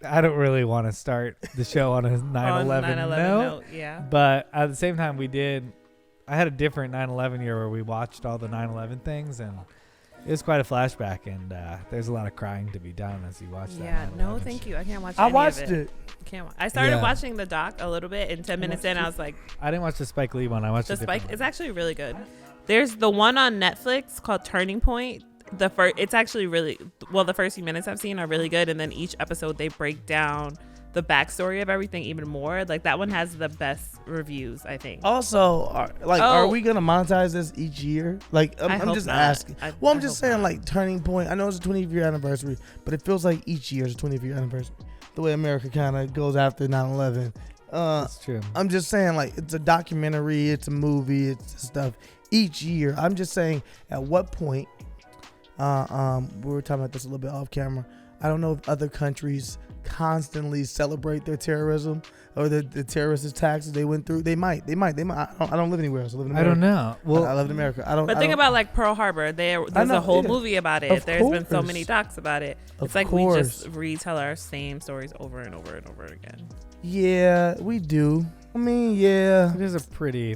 I don't really want to start the show on a 9/11 note. Yeah. But at the same time, I had a different 9/11 year where we watched all the 9/11 things, and it was quite a flashback, and there's a lot of crying to be done as you watch that. Yeah, no, thank you. I can't watch. I any watched of it. I started watching the doc a little bit, and 10 minutes in, I was like, I didn't watch the Spike Lee one. I watched the Spike. It's actually really good. There's the one on Netflix called Turning Point. It's actually really well. The first few minutes I've seen are really good, and then each episode they break down the backstory of everything even more. Like that one has the best reviews, I think. Also, are we gonna monetize this each year? Like, I'm just asking. I'm just saying, like, Turning Point. I know it's a 20th year anniversary, but it feels like each year is a 20th year anniversary. The way America kind of goes after 9/11. That's true. I'm just saying, like, it's a documentary, it's a movie, it's stuff each year. I'm just saying, at what point? We were talking about this a little bit off camera. I don't know if other countries constantly celebrate their terrorism or the terrorist attacks they went through. They might. I don't live anywhere else. I live in America. I don't know. Well, I live in America. But think about like Pearl Harbor. There's a whole movie about it. There's been so many docs about it. It's like we just retell our same stories over and over and over again. Yeah, we do. I mean, yeah. It is a pretty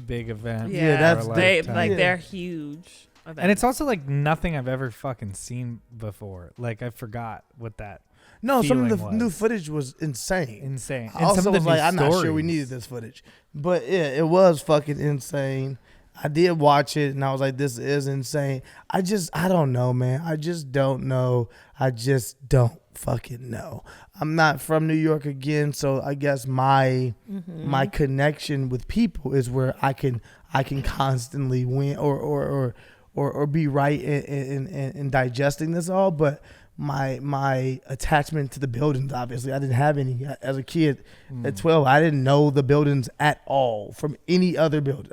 big event. Yeah, they're huge. Events. And it's also like nothing I've ever fucking seen before. Like I forgot what that. No, some of the new footage was insane. And I also some of the was like, I'm stories. not sure we needed this footage, but yeah, it was fucking insane. I did watch it, and I was like, this is insane. I don't know, man. I just don't know. I just don't fucking know. I'm not from New York again, so I guess my connection with people is where I can constantly win or be right in digesting this all, but my attachment to the buildings, obviously, I didn't have any as a kid. At 12, I didn't know the buildings at all from any other building.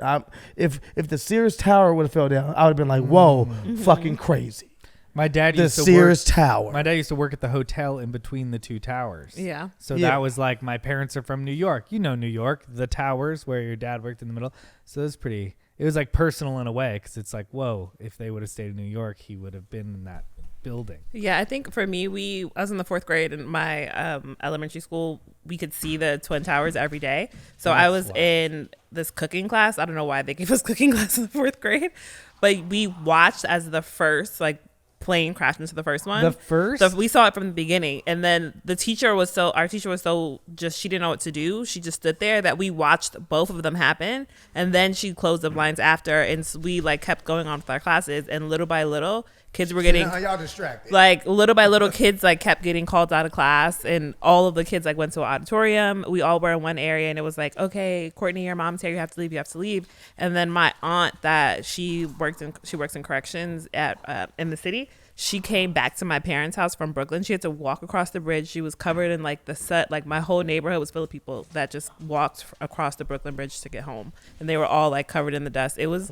If the Sears Tower would have fell down, I would have been like, whoa, fucking crazy. My dad used to Sears Tower. My dad used to work at the hotel in between the two towers. Yeah. So that was like, my parents are from New York. You know New York, the towers where your dad worked in the middle. So it was like personal in a way, because it's like, whoa, if they would have stayed in New York, he would have been in that building. Yeah, I think for me, I was in the 4th grade in my elementary school. We could see the Twin Towers every day. So I was in this cooking class. I don't know why they gave us cooking class in the 4th grade, but we watched as the first plane crashed into the first one. So we saw it from the beginning, and then our teacher was so just, she didn't know what to do. She just stood there that we watched both of them happen, and then she closed the blinds after, and we kept going on with our classes, and little by little kids were getting y'all distracted. Little by little kids kept getting called out of class, and all of the kids went to an auditorium. We all were in one area, and it was like, okay, Courtney, your mom's here, you have to leave. And then my aunt, that she works in corrections at in the city, she came back to my parents' house from Brooklyn. She had to walk across the bridge. She was covered in the set. My whole neighborhood was full of people that just walked across the Brooklyn Bridge to get home, and they were all covered in the dust. It was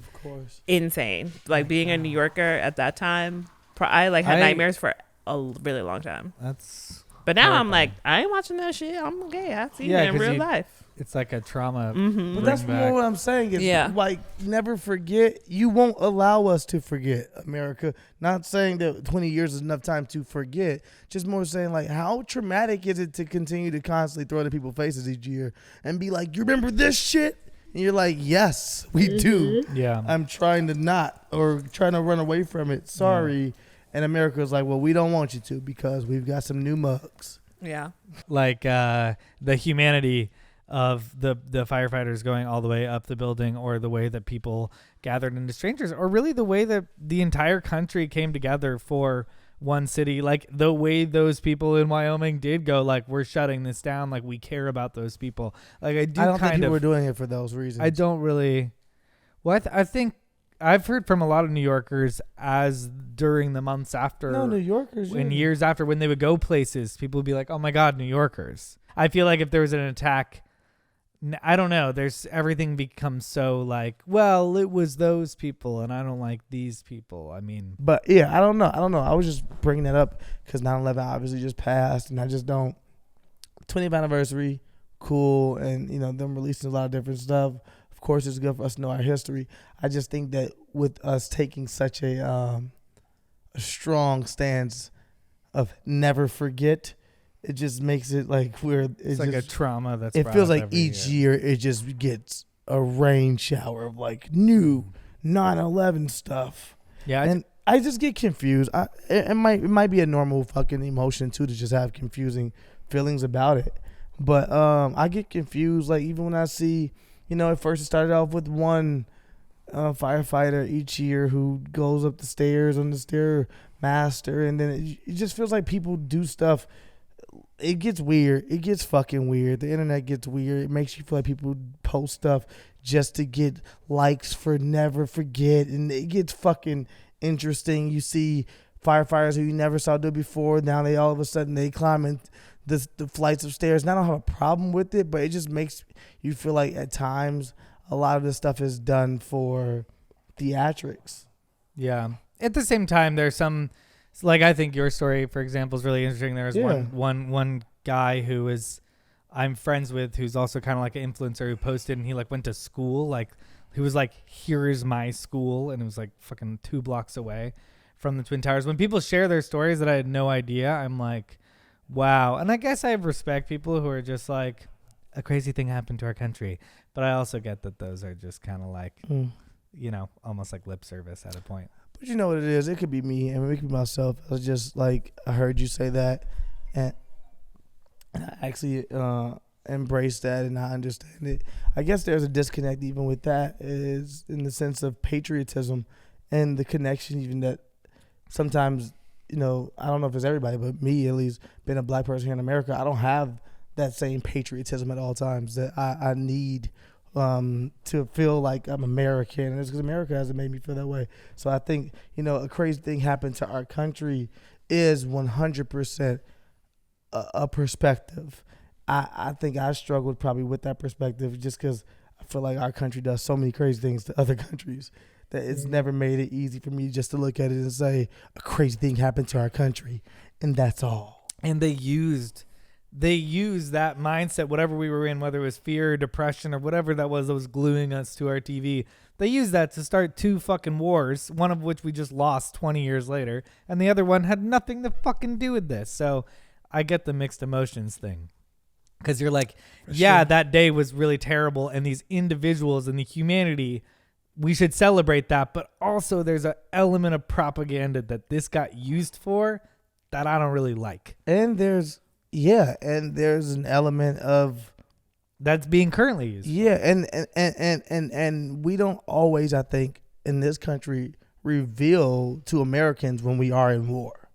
insane. Being a New Yorker at that time, I had nightmares for a really long time. But now I'm like, I ain't watching that shit. I'm okay. I see it in real life. It's like a trauma. But that's more what I'm saying. Is never forget. You won't allow us to forget, America. Not saying that 20 years is enough time to forget. Just more saying how traumatic is it to continue to constantly throw it in people's faces each year and be like, you remember this shit? And you're like, yes, we do. Yeah. I'm trying to not, or trying to run away from it. Sorry. Yeah. And America's like, well, we don't want you to because we've got some new mugs. Yeah. The humanity of the firefighters going all the way up the building, or the way that people gathered into strangers, or really the way that the entire country came together for one city, the way those people in Wyoming did go, we're shutting this down, we care about those people. I don't think people were doing it for those reasons. I don't really. Well, I think I've heard from a lot of New Yorkers as during the months after. No, New Yorkers. And years after, when they would go places, people would be like, oh my God, New Yorkers. I feel like if there was an attack, I don't know, everything becomes so well, it was those people and I don't like these people. I mean. But yeah, I don't know. I was just bringing that up because 9/11 obviously just passed, and I just don't. 20th anniversary, cool. And, them releasing a lot of different stuff. Of course, it's good for us to know our history. I just think that with us taking such a strong stance of never forget, it just makes it like It's like a trauma that's. It brought feels up like every each year it just gets a rain shower of like new 9/11 stuff. Yeah, and I just get confused. It might be a normal fucking emotion too to just have confusing feelings about it. But I get confused. Like even when I see, at first it started off with one firefighter each year who goes up the stairs on the stairmaster, and then it just feels like people do stuff. It gets weird. It gets fucking weird. The internet gets weird. It makes you feel like people post stuff just to get likes for never forget, and it gets fucking interesting. You see firefighters who you never saw do before. Now they all of a sudden they climbing the flights of stairs. And I don't have a problem with it, but it just makes you feel like at times a lot of this stuff is done for theatrics. Yeah. At the same time, there's some, like I think your story, for example, is really interesting. There was one guy who I'm friends with, who's also kind of like an influencer, who posted, and he like went to school, like he was like, here is my school, and it was like fucking 2 blocks away from the Twin Towers. When people share their stories that I had no idea, I'm like, wow. And I guess I respect people who are just like, a crazy thing happened to our country. But I also get that those are just kind of like, almost like lip service at a point. But you know what it is? It could be me, and it could be myself. I was just like, I heard you say that, and I actually embrace that, and I understand it. I guess there's a disconnect even with that, is in the sense of patriotism and the connection even that sometimes, I don't know if it's everybody, but me at least, being a black person here in America, I don't have that same patriotism at all times that I need to feel like I'm American. And it's because America hasn't made me feel that way. So I think, a crazy thing happened to our country is 100% a perspective. I think I struggled probably with that perspective just because I feel like our country does so many crazy things to other countries that it's never made it easy for me just to look at it and say a crazy thing happened to our country, and that's all. And they used that mindset, whatever we were in, whether it was fear or depression or whatever that was gluing us to our TV. They used that to start 2 fucking wars, one of which we just lost 20 years later, and the other one had nothing to fucking do with this. So I get the mixed emotions thing. Because you're like, sure, that day was really terrible, and these individuals and the humanity, we should celebrate that. But also there's an element of propaganda that this got used for that I don't really like. And there's an element of that's being currently used. Yeah, and we don't always, I think, in this country reveal to Americans when we are in war.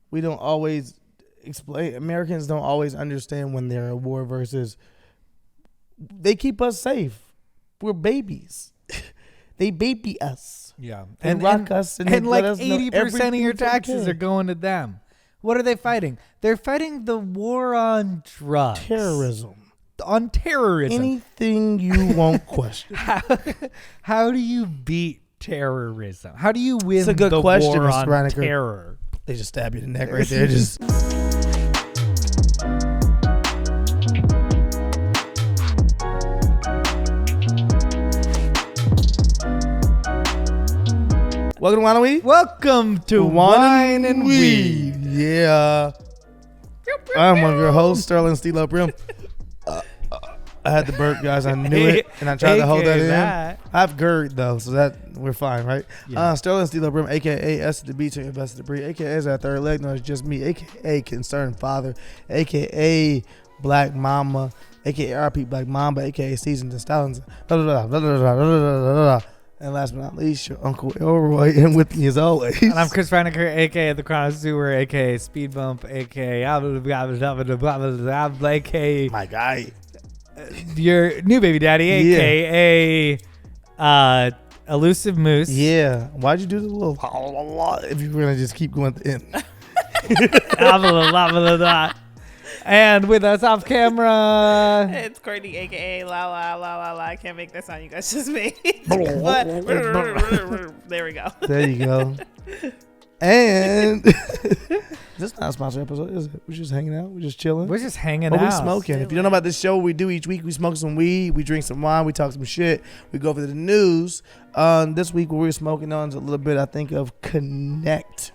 We don't always explain. Americans don't always understand when they're at war versus they keep us safe. We're babies. They baby us. Yeah. And rock us. And like 80% of your taxes are going to them. What are they fighting? They're fighting the war on drugs. Terrorism. On terrorism. Anything you won't question. How do you beat terrorism? How do you win it's a good the question, war Mr. on Reinacher. terror? They just stab you in the neck right there. Just... Welcome to Wine and Weed. Welcome to Wine and Weed. Yeah. I'm one of your hosts, Sterling Steelo, Brim. I had the burp, guys. I knew it, and I tried to hold that in. I have GERD, though, so that we're fine, right? Yeah. Sterling Steelo, Brim, a.k.a. S to the B to invest to the breed, a.k.a. is our third leg, no, it's just me, a.k.a. Concerned Father, a.k.a. Black Mama, a.k.a. RP Black Mamba, a.k.a. Seasons and Stylings, blah, blah, blah, blah, blah, blah, blah, blah. And last but not least, your Uncle Elroy, and with me as always. And I'm Chris Reinacher, a.k.a. The Connoisseur, a.k.a. Speed Bump, a.k.a. My guy. Your new baby daddy, a.k.a. Elusive Moose. Yeah. Why'd you do the little if you were going to just keep going at the end? And with us off camera, it's Courtney, aka La La La La La. I can't make that sound you guys just made. But there we go. There you go. And this is not a sponsored episode, is it? We're just hanging out. We're just chilling. We're just hanging out. We're smoking. If you don't know about this show, we do each week. We smoke some weed. We drink some wine. We talk some shit. We go over the news. This week, what we're smoking on is a little bit, I think, of Connect.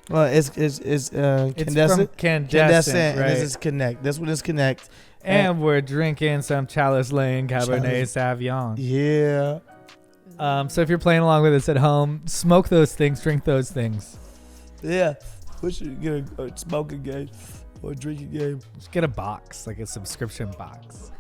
Well, it's It's Candescent. from Candescent, And right? this is Connect. This one is Connect. And we're drinking some Chalice Lane Cabernet Sauvignon. Yeah. So if you're playing along with us at home, smoke those things, drink those things. Yeah. We should get a smoking game or a drinking game. Just get a box, like a subscription box.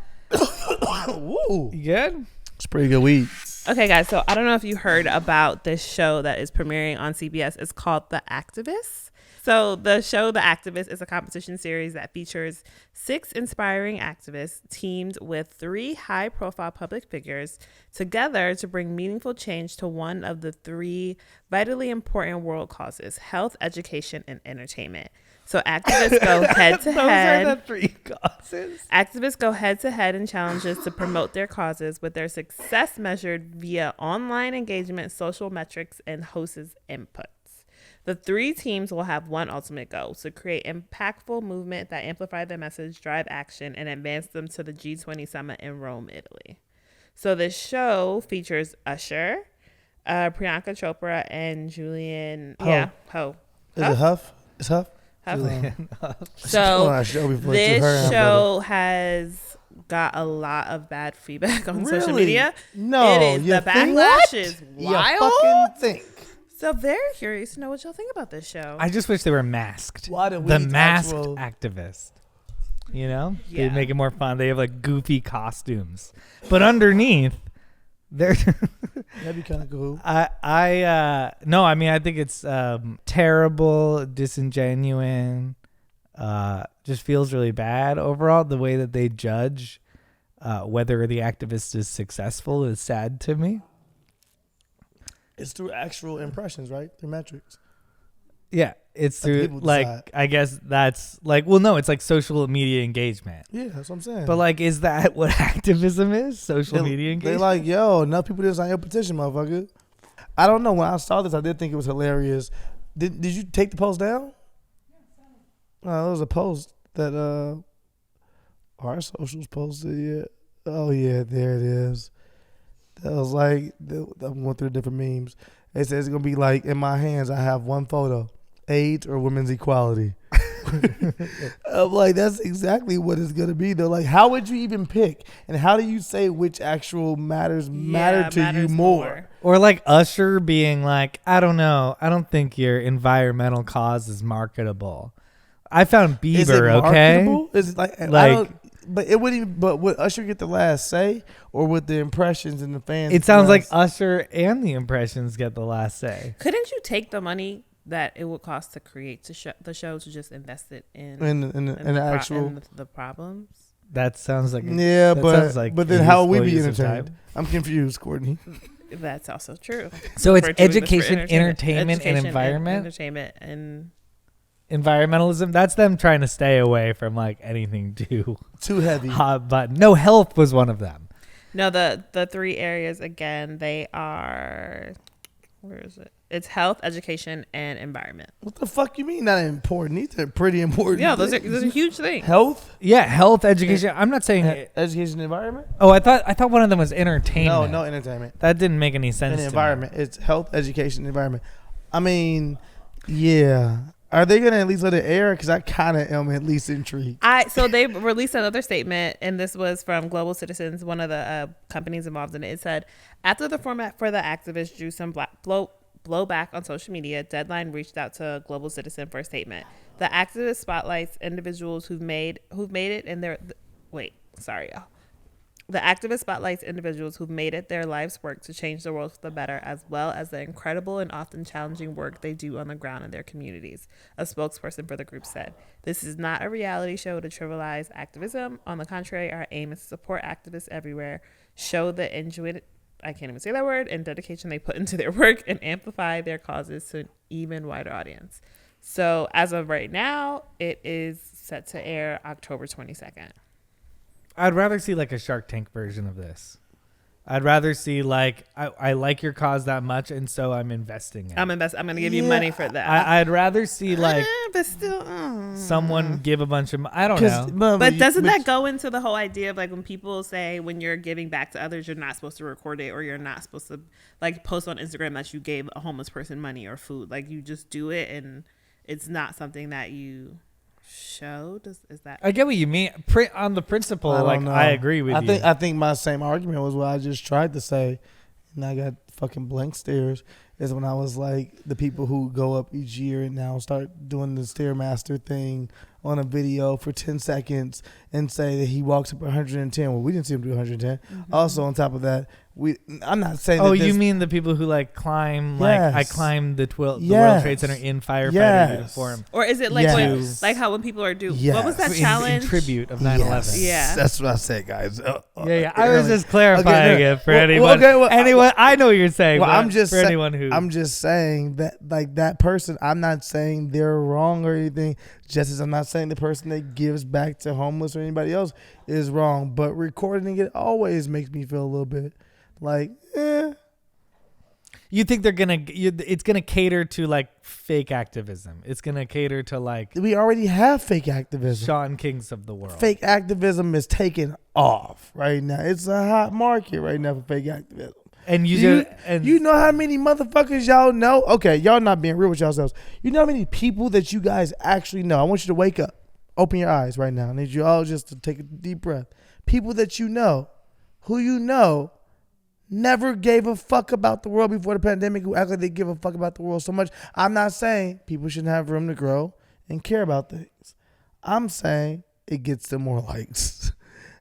Woo. You good? It's pretty good weed. Okay, guys. So I don't know if you heard about this show that is premiering on CBS. It's called The Activists. So the show The Activist is a competition series that features 6 inspiring activists teamed with 3 high-profile public figures together to bring meaningful change to one of the 3 vitally important world causes: health, education, and entertainment. So activists go head to head. Those are the 3 causes. Activists go head to head in challenges to promote their causes, with their success measured via online engagement, social metrics, and hosts' inputs. The 3 teams will have one ultimate goal: to create impactful movement that amplify their message, drive action, and advance them to the G20 summit in Rome, Italy. So this show features Usher, Priyanka Chopra, and Julian. Ho. Yeah, Ho. Is it Huff? It's Huff? Huff. Julian. So this her show has got a lot of bad feedback on social Really? media. No, It is. you The think- backlash is You wild. fucking think. So very curious to know what y'all think about this show. I just wish they were masked. Why do we The need masked actual- activist. You know? Yeah. They make it more fun. They have like goofy costumes. But underneath, they're That'd be kind of cool. no, I mean I think it's terrible, disingenuous, just feels really bad overall. The way that they judge whether the activist is successful is sad to me. It's through actual impressions, right? Through metrics. Yeah, it's Let through people like decide. I guess that's like, well, no, it's like social media engagement. Yeah, that's what I'm saying. But like, is that what activism is? Social They- media They engagement. like, yo, enough people didn't sign your petition, motherfucker. I don't know. When I saw this, I did think it was hilarious. Did you take the post down? No, it was a post that our socials posted. Yeah. Oh yeah, there it is. That was like I went through different memes. It says it's gonna be like, in my hands, I have one photo: AIDS or women's equality. I'm like, that's exactly what it's gonna be though. Like, how would you even pick, and how do you say which actual matter to you matters more? Or like Usher being like, I don't know, I don't think your environmental cause is marketable. I found Is it Bieber, okay? marketable? Is it like I Like- don't, but it wouldn't even. But would Usher get the last say, or would the impressions and the fans? It get the sounds like last- Usher and the impressions get the last say. Couldn't you take the money that it would cost to create the show to just invest it in in actual. the problems? That sounds like Yeah, that but sounds like but then a how would we useful be use of entertained? time. I'm confused, Courtney. That's also true. So it's We're doing this for education, entertainment, and environment. Entertainment and Environmentalism. That's them trying to stay away from like anything too Too heavy. hot button. No, health was one of them. no, the 3 areas again. They are, where is it? It's health, education, and environment. What the fuck you mean not important? These are pretty important. Yeah, those are things. huge things. Health, Yeah, health, education. I'm not saying. education, environment. Oh, I thought one of them was entertainment. No entertainment. That didn't make any sense. And to me. environment. It's health, education, environment. I mean, yeah. Are they gonna at least let it air? Because I kind of am at least intrigued. So they released another statement, and this was from Global Citizens, one of the companies involved in it. It said, after the format for the activist drew some blowback on social media, Deadline reached out to Global Citizen for a statement. The activist spotlights individuals who've made it in their The activist spotlights individuals who've made it their life's work to change the world for the better, as well as the incredible and often challenging work they do on the ground in their communities, a spokesperson for the group said. This is not a reality show to trivialize activism. On the contrary, our aim is to support activists everywhere, show the I can't even say that word, and dedication they put into their work, and amplify their causes to an even wider audience. So as of right now, it is set to air October 22nd. I'd rather see like a Shark Tank version of this. I'd rather see like I like your cause that much, and so I'm investing in. I'm going to give you money for that. I'd rather see like but still, someone give a bunch of. I don't know. But doesn't that go into the whole idea of like when people say when you're giving back to others, you're not supposed to record it, or you're not supposed to like post on Instagram that you gave a homeless person money or food. Like you just do it, and it's not something that you show. Is that? I get what you mean. On the principle, I agree with you. I think my same argument was what I just tried to say, and I got fucking blank stares. Is when I was like, the people who go up each year and now start doing the Stairmaster thing on a video for 10 seconds and say that he walks up 110. Well, we didn't see him do 110. Mm-hmm. Also, on top of that, I'm not saying. Oh, you mean the people who like climb? Yes. Like I climbed the World Trade Center in firefighter uniform. Or is it like like how when people are what was that challenge? In tribute of 9/11. Yeah, that's what I said, guys. Yeah. I was just clarifying it for anyone. Anyone, I know what you're saying. Well, I'm just for anyone who. I'm just saying that like that person. I'm not saying they're wrong or anything. Just as I'm not saying the person that gives back to homeless or anybody else is wrong. But recording it always makes me feel a little bit. Like, you think it's gonna cater to like fake activism? It's gonna cater to like we already have fake activism. Sean Kings of the world. Fake activism is taking off right now. It's a hot market right now for fake activism. And you know how many motherfuckers y'all know? Okay, y'all not being real with yourselves. You know how many people that you guys actually know? I want you to wake up, open your eyes right now. I need you all just to take a deep breath. People that you know, who you know. Never gave a fuck about the world before the pandemic, who act like they give a fuck about the world so much. I'm not saying people shouldn't have room to grow and care about things. I'm saying it gets them more likes.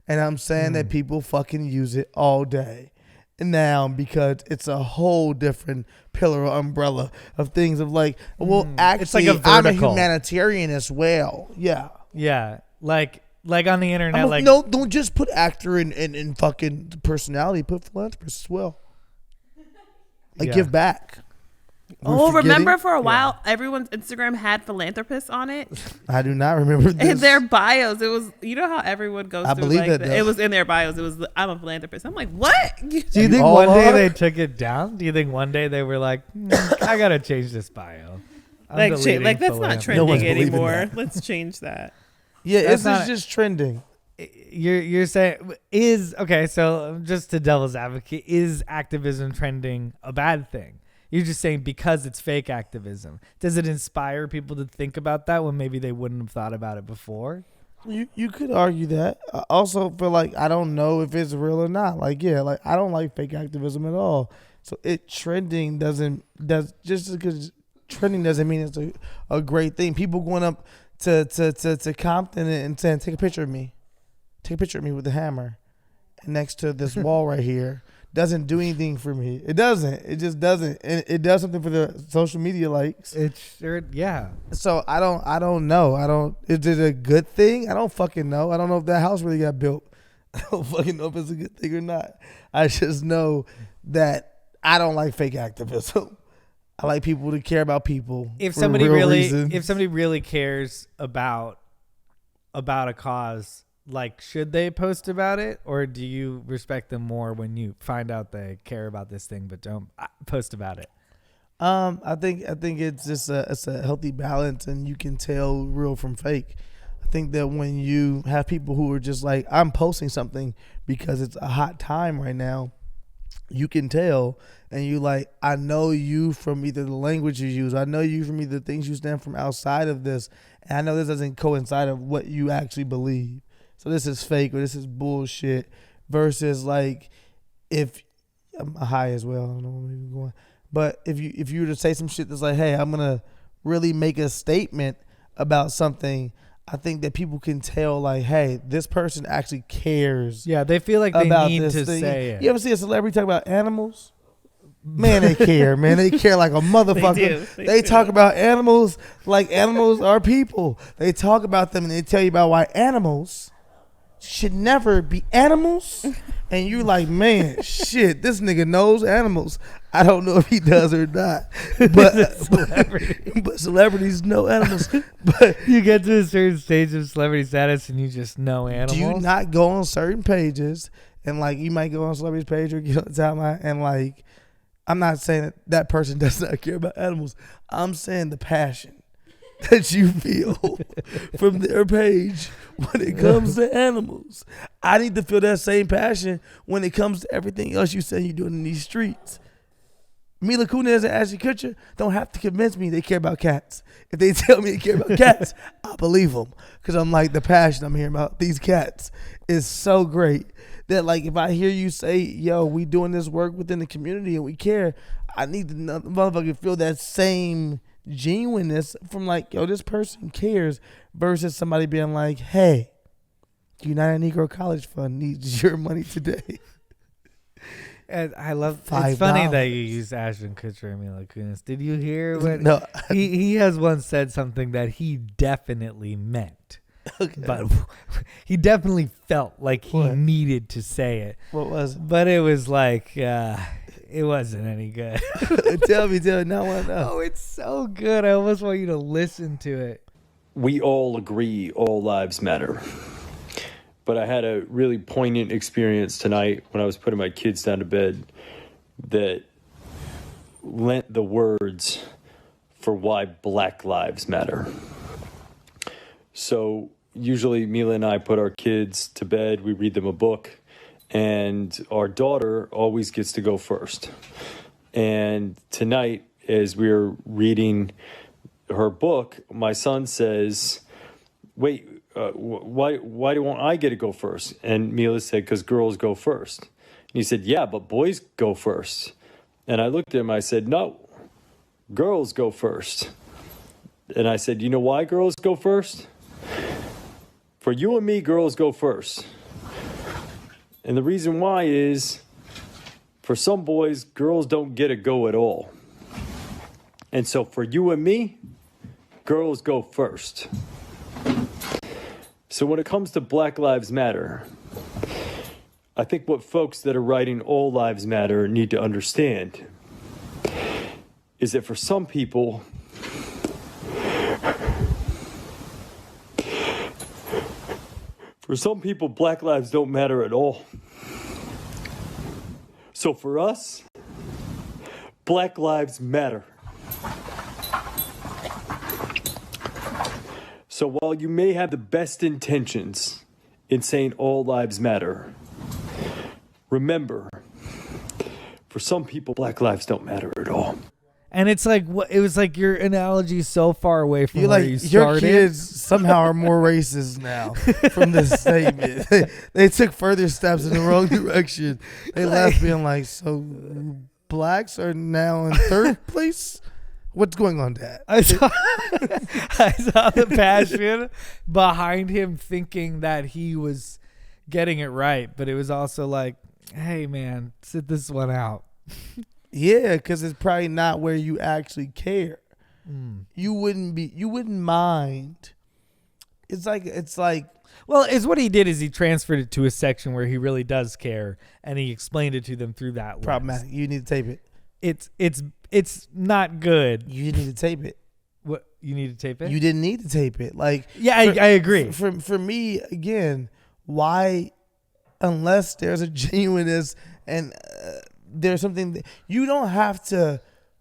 And I'm saying that people fucking use it all day. And now, because it's a whole different pillar or umbrella of things of like, well, actually, it's like I'm a humanitarian as well. Yeah. Yeah. Like on the internet, no, don't just put actor and fucking personality. Put philanthropist as well. Give back. Remember for a while, everyone's Instagram had philanthropists on it. I do not remember this. In their bios, it was, you know how everyone goes I through believe like, that, it was in their bios. It was, I'm a philanthropist. I'm like, what? Do you think one day they took it down? Do you think one day they were like, I gotta change this bio? Like that's not trending anymore. Let's change that. Yeah, it's just trending. You're saying okay, so just to devil's advocate, is activism trending a bad thing? You're just saying because it's fake activism. Does it inspire people to think about that when maybe they wouldn't have thought about it before? You could argue that. I also feel like I don't know if it's real or not. I don't like fake activism at all. So trending doesn't just because trending doesn't mean it's a great thing. People going up to Compton and saying, take a picture of me with a hammer, and next to this wall right here doesn't do anything for me. It just doesn't, and it does something for the social media likes. Yeah. So I don't know. Is it a good thing? I don't fucking know. I don't know if that house really got built. I don't fucking know if it's a good thing or not. I just know that I don't like fake activism. I like people to care about people. If somebody really cares about a cause, like, should they post about it, or do you respect them more when you find out they care about this thing but don't post about it? I think it's just it's a healthy balance, and you can tell real from fake. I think that when you have people who are just like, I'm posting something because it's a hot time right now, you can tell, and you like, I know you from either the language you use, I know you from either things you stand from outside of this, and I know this doesn't coincide of what you actually believe. So this is fake or this is bullshit. Versus like, if I'm high as well, I don't know where I'm going, but if you were to say some shit that's like, hey, I'm gonna really make a statement about something, I think that people can tell, like, hey, this person actually cares. Yeah, they feel like they need to say it. You ever see a celebrity talk about animals? Man, they care, man. They care like a motherfucker. They talk about animals like animals are people. They talk about them and they tell you about why animals should never be animals. And you like, man, shit, this nigga knows animals. I don't know if he does or not. But celebrities know animals. But you get to a certain stage of celebrity status and you just know animals. Do you not go on certain pages and like you might go on a celebrity's page or get on the timeline and like, I'm not saying that person does not care about animals. I'm saying the passion that you feel from their page when it comes to animals. I need to feel that same passion when it comes to everything else you say you're doing in these streets. Mila Kunis and Ashton Kutcher don't have to convince me they care about cats. If they tell me they care about cats, I believe them. Because I'm like, the passion I'm hearing about these cats is so great that, like, if I hear you say, yo, we doing this work within the community and we care, I need to motherfucker feel that same genuineness from like, yo, this person cares versus somebody being like, hey, United Negro College Fund needs your money today. And I love. $5. It's funny that you use Ashton Kutcher and Mila Kunis. Did you hear what? No. He has once said something that he definitely meant, but he definitely felt like he needed to say it. What was it? But it was like it wasn't any good. Tell me. Now I know. Oh, it's so good. I almost want you to listen to it. We all agree all lives matter. But I had a really poignant experience tonight when I was putting my kids down to bed that lent the words for why Black Lives Matter. So usually Mila and I put our kids to bed, we read them a book, and our daughter always gets to go first. And tonight, as we were reading her book, my son says, wait, why don't I get to go first? And Mila said, because girls go first. And he said, yeah, but boys go first. And I looked at him, I said, no, girls go first. And I said, you know why girls go first? For you and me, girls go first. And the reason why is, for some boys, girls don't get a go at all. And so for you and me, girls go first. So when it comes to Black Lives Matter, I think what folks that are writing All Lives Matter need to understand is that for some people, Black lives don't matter at all. So for us, Black Lives Matter. So while you may have the best intentions in saying all lives matter, remember, for some people, Black lives don't matter at all. And it's like it was like your analogy is so far away from where you Your started. kids somehow are more racist now from this statement. They took further steps in the wrong direction. They left being like, so blacks are now in third place? What's going on, Dad? I saw the passion behind him thinking that he was getting it right, but it was also like, hey, man, sit this one out. Yeah, because it's probably not where you actually care. You wouldn't mind. It's like. Well, it's what he did is he transferred it to a section where he really does care, and he explained it to them through that. Problematic. You need to tape it. It's not good. You need to tape it. What, you need to tape it? You didn't need to tape it. Like, yeah, I agree. For me, again, why, unless there's a genuineness and there's something that you don't have to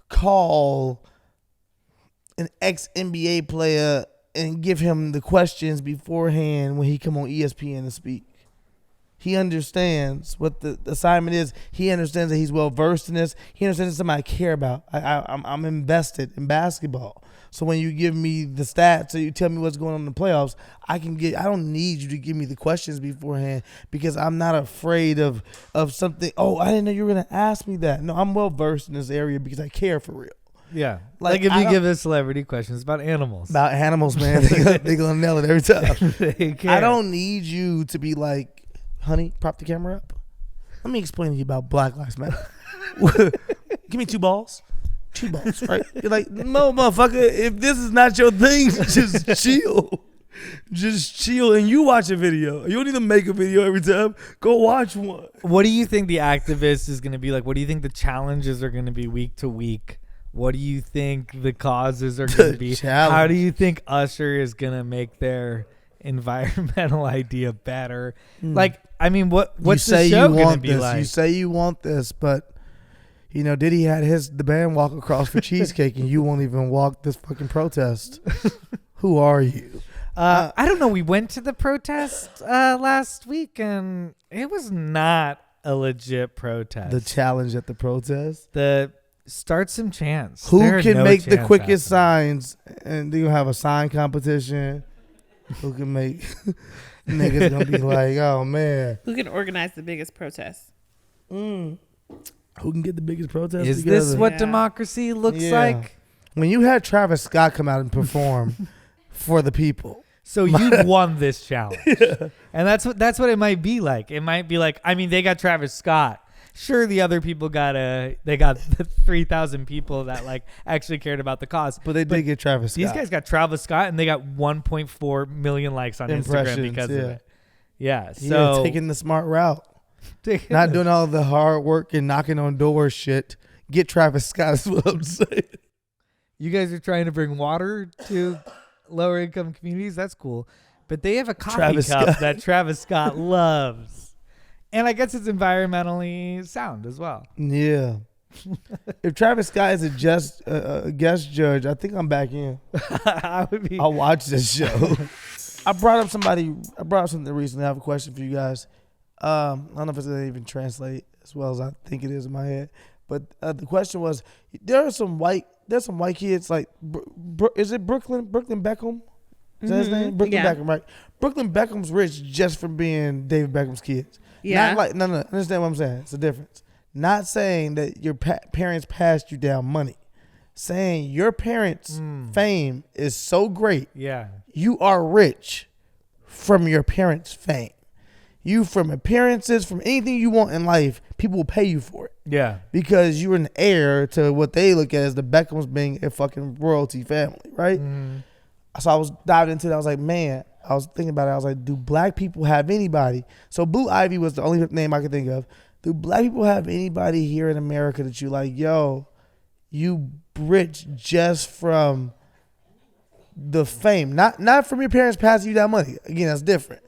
call an ex-NBA player and give him the questions beforehand when he come on ESPN to speak. He understands what the assignment is. He understands that he's well versed in this. He understands it's something I care about. I'm invested in basketball. So when you give me the stats or you tell me what's going on in the playoffs, I don't need you to give me the questions beforehand because I'm not afraid of something. Oh, I didn't know you were gonna ask me that. No, I'm well versed in this area because I care for real. Yeah, like if you give a celebrity questions about animals. About animals, man, they're gonna nail it every time. They care. I don't need you to be like, honey, prop the camera up. Let me explain to you about Black Lives Matter. Give me 2 balls. 2 balls, right? You're like, no, motherfucker, if this is not your thing, just chill. Just chill and you watch a video. You don't need to make a video every time. Go watch one. What do you think the activist is going to be like? What do you think the challenges are going to be week to week? What do you think the causes are going to be? How do you think Usher is going to make their environmental idea better? Like, I mean, what's the show going to be like? You say you want this, but you know, Diddy had the band walk across for cheesecake, and you won't even walk this fucking protest. Who are you? I don't know. We went to the protest last week, and it was not a legit protest. The challenge at the protest. Start some chants. Who There are can no make the chants quickest happening. signs? And then you'll have a sign competition. Who can make niggas gonna be like, oh man. Who can organize the biggest protest? Who can get the biggest protest Is together? this what Yeah. democracy looks Yeah. like? When you had Travis Scott come out and perform for the people. So you won this challenge. And that's what it might be like. It might be like, I mean, they got Travis Scott. Sure, the other people got the 3,000 people that like actually cared about the cause. But they did get Travis Scott. These guys got Travis Scott, and they got 1.4 million likes on Instagram Impressions, because of yeah. it. Yeah, so taking the smart route. Not doing all the hard work and knocking on doors shit. Get Travis Scott is what I'm saying. you guys are trying to bring water to lower income communities. That's cool, but they have a coffee Travis cup Scott. that Travis Scott loves, and I guess it's environmentally sound as well. Yeah. If Travis Scott is a guest judge, I think I'm back in. I would be. I'll watch this show. I brought up something recently. I have a question for you guys. I don't know if it's gonna even translate as well as I think it is in my head. But the question was, there's some white kids like, is it Brooklyn Beckham? Is that his name? Brooklyn Beckham, right? Brooklyn Beckham's rich just from being David Beckham's kids. Yeah. Not like, no, understand what I'm saying? It's a difference. Not saying that your parents passed you down money. Saying your parents' fame is so great, Yeah. you are rich from your parents' fame. You from appearances, from anything you want in life, people will pay you for it. Yeah. Because you're an heir to what they look at as the Beckhams being a fucking royalty family, right? So I was diving into that. I was like, man, I was thinking about it. I was like, do black people have anybody? So Blue Ivy was the only name I could think of. Do black people have anybody here in America that you like, yo, you rich just from the fame? Not from your parents passing you that money. Again, that's different.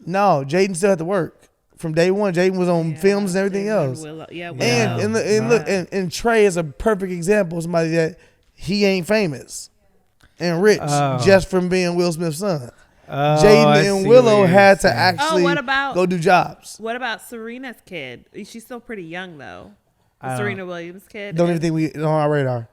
No, Jaden still had to work. From day one, Jaden was on films and everything else. Willow. And Trey is a perfect example of somebody that he ain't famous and rich just from being Will Smith's son. Jaden and Willow had to actually go do jobs. What about Serena's kid? She's still pretty young though. I Serena Williams' kid. Don't even think we on our radar.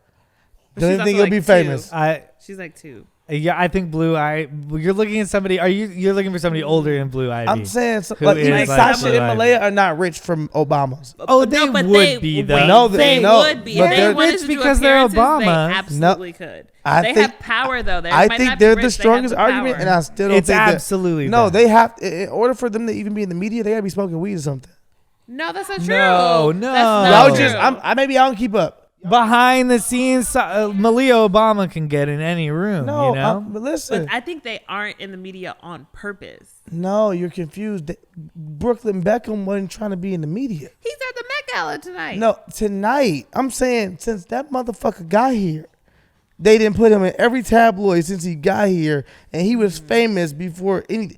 But Don't she's even think also he'll be like famous. 2. She's like 2. Yeah, I think you're looking at somebody. You're looking for somebody older than Blue Ivy? I'm saying Who like is even like Sasha Blue and Ivy. Malaya are not rich from Obamas. Oh, they would be though. No, they no, would be. but If they're they wanted rich to do because they're appearances, Obama. They absolutely could. I They think- have power though. They I might think not be they're rich, the they have strongest the argument, power. and I still don't It's think absolutely no. that. They have in order for them to even be in the media, they gotta be smoking weed or something. No, that's not true. No, That's no. not Y'all true. just, I don't keep up. Behind the scenes, Malia Obama can get in any room. No, you know. but listen, But I think they aren't in the media on purpose. no, you're confused. Brooklyn Beckham wasn't trying to be in the media. He's at the Met Gala tonight. No, tonight. I'm saying since that motherfucker got here, they didn't put him in every tabloid since he got here, and he was famous before any.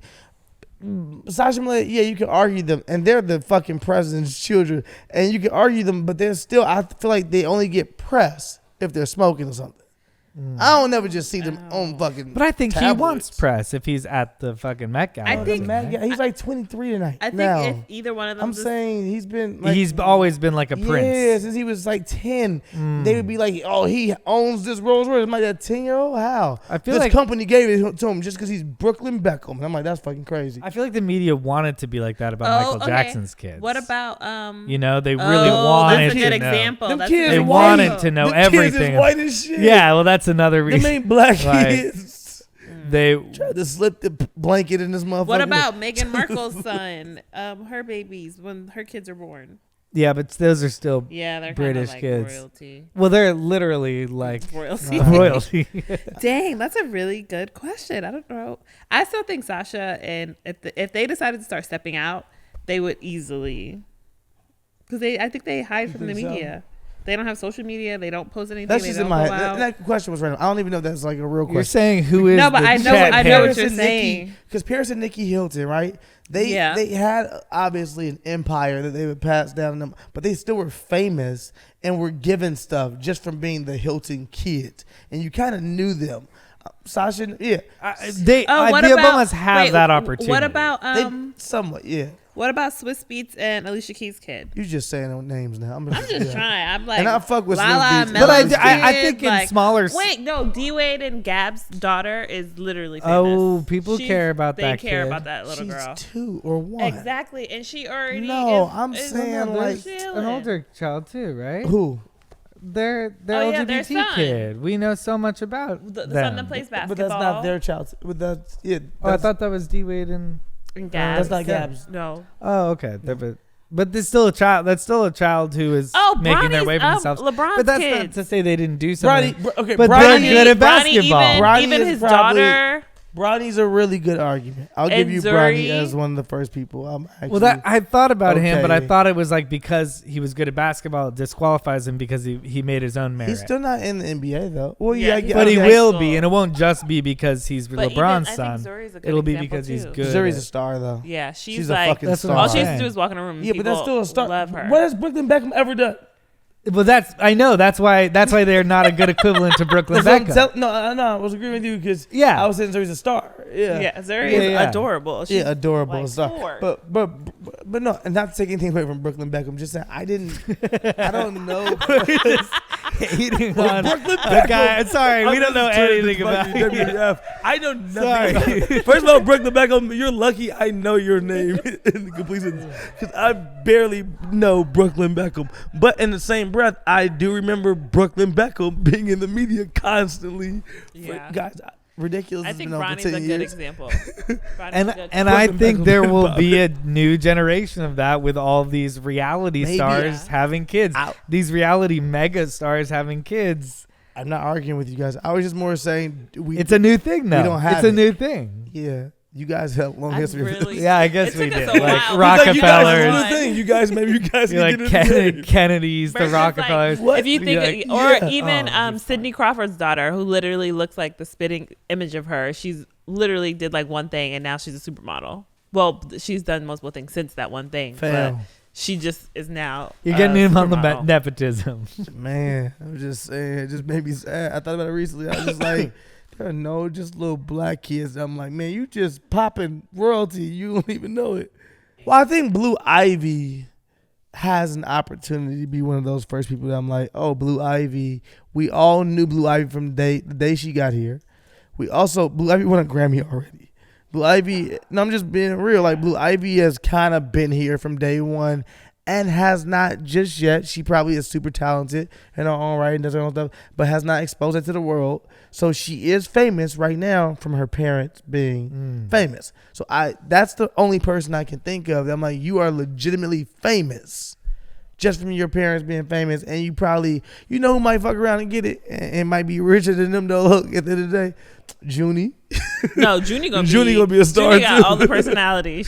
Sasha Malaya, yeah, you can argue them, and they're the fucking president's children, and you can argue them, but they're still. I feel like they only get press if they're smoking or something. I don't never just see them on fucking. But I think he tabloids. wants press if he's at the fucking Met Gala. I think- tonight. He's like 23 tonight. I think now. if either one of them, I'm just- saying he's been. Like, He's always been like a yeah, prince. since he was like 10, they would be like, "Oh, he owns this Rolls Royce." I'm like, that 10-year-old? How? I feel this like- company gave it to him just because he's Brooklyn Beckham. And I'm like, that's fucking crazy. I feel like the media wanted to be like that about Oh, Michael okay. Jackson's kids. What about You know, they really wanted that's a good to know. example. Them That's kids They a good white. wanted example. to know Them kids everything. is white as shit. Yeah, well, that's another Them reason. ain't black Like, kids. They Tried to slip the blanket in this motherfucker. What about Meghan Markle's son? Her babies when her kids are born. yeah, but those are still Yeah, they're British kind of like kids. royalty. well, they're literally like Royalty. royalty. Dang, that's a really good question. I don't know. I still think Sasha and if they decided to start stepping out, they would easily, because I think they hide from the think so? media. They don't have social media. They don't post anything. That's they just don't in my go head. out. That question was random. I don't even know if that's like a real You're question. saying who is No, but the I know- Chet I know Harris? what you're saying. Because Paris and Nikki Hilton, right? They Yeah. they had obviously an empire that they would pass down to them, but they still were famous and were given stuff just from being the Hilton kids, and you kind of knew them. Sasha, yeah, The what Obamas about, have wait, that opportunity. What about they somewhat, yeah. What about Swiss Beats and Alicia Keys' kid? You just saying no names now. I'm just trying. I'm like, and I fuck with Lala, Swiss Beats. But Melon's I kid, think in like, smaller. Wait, no. D-Wade and Gab's daughter is literally famous. Oh, people care about they that care kid. about that little She's girl. 2 or 1. Exactly, and she already. No, is, I'm is saying like an older child too, right? who? Their Oh, yeah, LGBT their son. kid. We know so much about the them. son that plays basketball. But that's not their child. But that's Oh, I thought that was D-Wade and. And Gabs. that's not Gabs. No. Oh, okay. But there's still a child. That's still a child who is making their way for themselves. LeBron's But that's kids. not to say they didn't do something. Okay, but Bronny, they're good at basketball. Bronny, even is his probably- daughter. Bronny's a really good argument. I'll give And you Zuri. Bronny as one of the first people. I'm actually, Well, I thought about him, but I okay. thought it was like because he was good at basketball, it disqualifies him because he made his own merit. he's still not in the NBA though. Well, Yeah, yeah, but he okay. will Cool. be, and it won't just be because he's But LeBron's even, son. I think Zuri's a good It'll be example, because he's too. good. Zuri's a at- star though. Yeah, She's like, a fucking That's what star. I'm all she has to saying. do is walk in a room. And Yeah, but that's still a star. Love her. What has Brooklyn Beckham ever done? Well, I know. That's why they're not a good equivalent to Brooklyn That's what I'm Beckham. no, I was agreeing with you because Yeah. I was saying Zuri's a star. Yeah, Yeah, Zuri Yeah, is yeah. adorable. She's adorable like star. 4. But no, and not to take anything away from Brooklyn Beckham. Just saying, I don't know. Hating Well, on Brooklyn a guy. Sorry, we don't know anything about you. WWF. I know nothing. Sorry. About First of all, Brooklyn Beckham, you're lucky I know your name in the complete sentence because I barely know Brooklyn Beckham. But in the same breath, I do remember Brooklyn Beckham being in the media constantly. Yeah. Guys, ridiculous. I has think been on for Bronny's 10 a good years. example. And Bronny's a good I Brooklyn think Beckham there and will Bob. be a new generation of that with all these reality Maybe. stars having kids. These reality mega stars having kids. I'm not arguing with you guys. I was just more saying It's a new thing now. don't have it's a it. new thing. Yeah, you guys have long I'm history. with really- this. Yeah, I guess It we took did. us a Like while. It's like you guys Rockefellers. do the thing. You guys maybe you guys You're can like get in the Kennedys, the Versus, like, Rockefellers. What? If you think, Like, or yeah. even Oh, Sidney Crawford's daughter, who literally looks like the spitting image of her. She's literally did like one thing, and now she's a supermodel. Well, she's done multiple things since that one thing, Fam. but she just is now. You're getting in on the supermodel. nepotism. Man, I'm just saying, it just made me sad. I thought about it recently. I was just like, there are no just little black kids. I'm like, man, you just popping royalty. You don't even know it. Well, I think Blue Ivy has an opportunity to be one of those first people that I'm like, oh, Blue Ivy. We all knew Blue Ivy from the day she got here. Blue Ivy won a Grammy already. Blue Ivy, and I'm just being real, like Blue Ivy has kind of been here from day one and has not just yet. She probably is super talented in her own right and does her own stuff, but has not exposed it to the world. So she is famous right now from her parents being famous. So that's the only person I can think of that I'm like, you are legitimately famous just from your parents being famous, and you probably, you know who might fuck around and get it and might be richer than them though. Look, at the end of the day, Junie. No, Junie gonna be a star Junie got too. all the personality.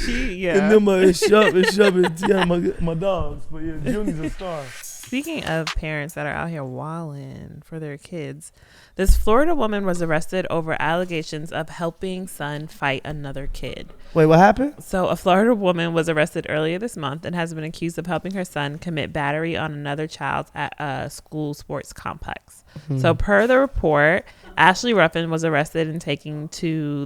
And them it's shoving yeah, my dogs. But yeah, Junie's a star. Speaking of parents that are out here wilding for their kids, this Florida woman was arrested over allegations of helping son fight another kid. Wait, what happened? So a Florida woman was arrested earlier this month and has been accused of helping her son commit battery on another child at a school sports complex. So per the report, Ashley Ruffin was arrested and taken to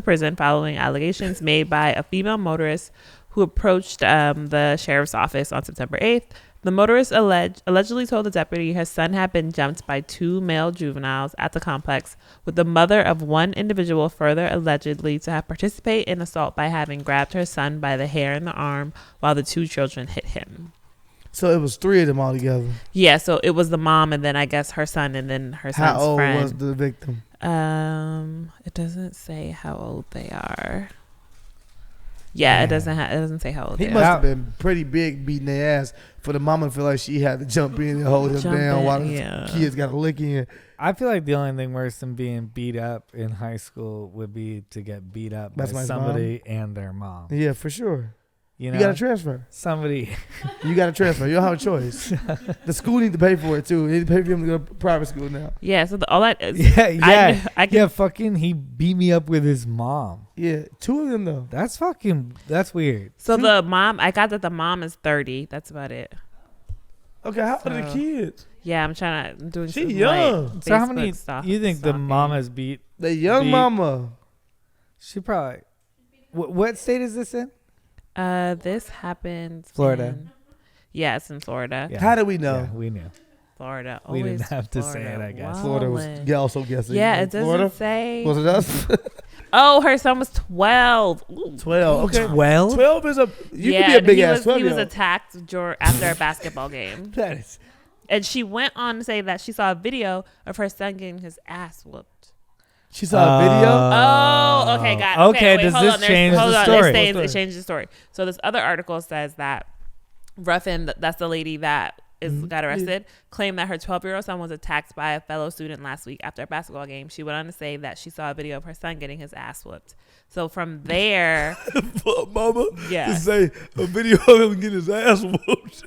prison following allegations made by a female motorist who approached the sheriff's office on September 8th. The motorist allegedly told the deputy her son had been jumped by 2 male juveniles at the complex, with the mother of one individual further allegedly to have participated in assault by having grabbed her son by the hair and the arm while the 2 children hit him. So it was 3 of them all together. Yeah, so it was the mom and then I guess her son and then her son's How old friend. was the victim? It doesn't say how old they are. Yeah, it doesn't say how old He they must are. have been pretty big beating their ass for the mama to feel like she had to jump in and hold him Jump down in, while the yeah. kids got a lick in. I feel like the only thing worse than being beat up in high school would be to get beat up That's by my somebody and their mom. Yeah, for sure. You know, You got to transfer. somebody. You got to transfer. You don't have a choice. The school need to pay for it too. They need to pay for him to go to private school now. Yeah, so all that is, yeah. I can, Yeah, fucking, he beat me up with his mom. Yeah, 2 of them though. That's weird. so the mom, I got that the mom is 30. That's about it. Okay, how old are the kids? Yeah, I'm doing She some young. like, So how Facebook many, stuff, you think the stalking. mom has beat? The young Beat. mama. She probably, what state is this in? This happened Florida. It's in Florida. Yeah. How do we know? Yeah, we knew. Florida. We didn't Always have to say Florida. it, I guess. Florida was also guessing. Yeah, it doesn't Florida? say. Was it us? Oh, her son was 12. Ooh. 12. Okay. 12? 12 is you Yeah, could be a big he ass was, 12. he was attacked after a basketball game. That is. And she went on to say that she saw a video of her son getting his ass whooped. She saw a video. Oh, okay, got it. Okay, wait, does hold this on. change Hold the on. story? It changes the story. So this other article says that Ruffin, that's the lady that got arrested, claimed that her 12-year-old son was attacked by a fellow student last week after a basketball game. She went on to say that she saw a video of her son getting his ass whooped. So from there, Mama, yeah. to say a video of him getting his ass whooped.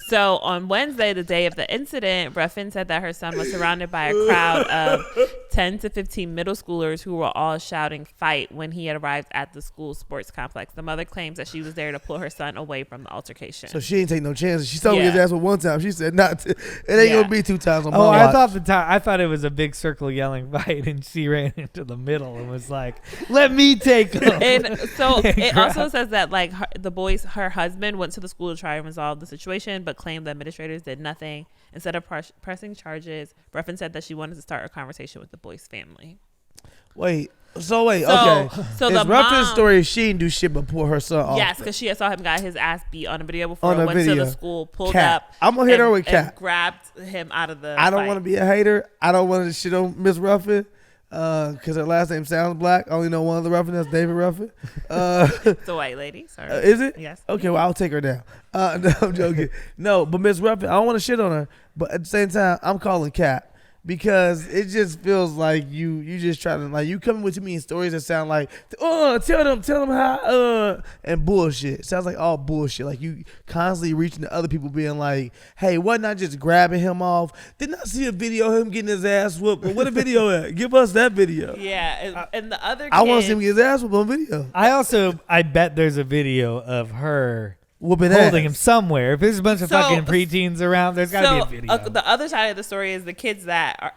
So on Wednesday, the day of the incident, Ruffin said that her son was surrounded by a crowd of 10 to 15 middle schoolers who were all shouting "fight" when he had arrived at the school sports complex. The mother claims that she was there to pull her son away from the altercation. So she ain't take no chances. She saw him get his ass with one time. She said, "Not. It ain't gonna be 2 times on my watch." I thought it was a big circle yelling fight, and she ran into the middle and was like, "Let me take him." And so it also says that like her husband went to the school to try and resolve the situation, but claimed the administrators did nothing. Instead of pressing charges, Ruffin said that she wanted to start a conversation with the boy's family. Okay. So It's the Ruffin's mom, story. She didn't do shit but pull her son off. yes, because she saw him got his ass beat on a video before. On a Went video. to the school, pulled Cap. up. I'm gonna hit her with and Cap. grabbed him out of the. I don't want to be a hater. I don't want to shit on Miss Ruffin because her last name sounds black. I only know one of the Ruffin. That's David Ruffin. It's a white lady. Sorry. Is it? Yes. Okay, well, I'll take her down. No, I'm joking. No, but Miss Ruffin, I don't want to shit on her. But at the same time, I'm calling Cap. Because it just feels like you just trying to, like, you coming with me in stories that sound like, tell them how, and bullshit. Sounds like all bullshit. Like you constantly reaching to other people being like, hey, wasn't I just grabbing him off? Didn't I see a video of him getting his ass whooped? But what a video at? Give us that video. Yeah, and the other I want to see him get his ass whooped on video. I bet there's a video of her Whooping holding ass. him somewhere. If there's a bunch of So- fucking preteens around, there's got to be a video. The other side of the story is the kids that are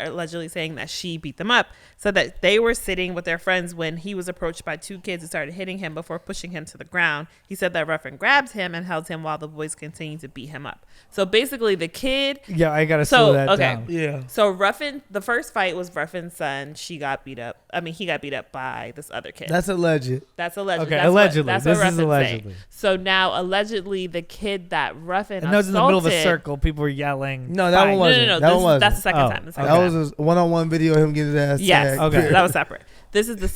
allegedly saying that she beat them up, said that they were sitting with their friends when he was approached by 2 kids who started hitting him before pushing him to the ground. He said that Ruffin grabbed him and held him while the boys continued to beat him up. So basically the kid. Yeah, I got to slow that okay. down. Yeah. So Ruffin, the first fight was Ruffin's son. He got beat up by this other kid. That's alleged. That's alleged. Okay, That's allegedly. That's This what is Ruffin's allegedly. saying. So now allegedly the kid that Ruffin And those in the middle of a assaulted- circle, people were yelling. No, that "Fight." one wasn't. No. That one wasn't. That's the second Oh, time. The second That time. was a one-on-one video of him getting his ass Yes. tagged. Okay. That was separate. This is the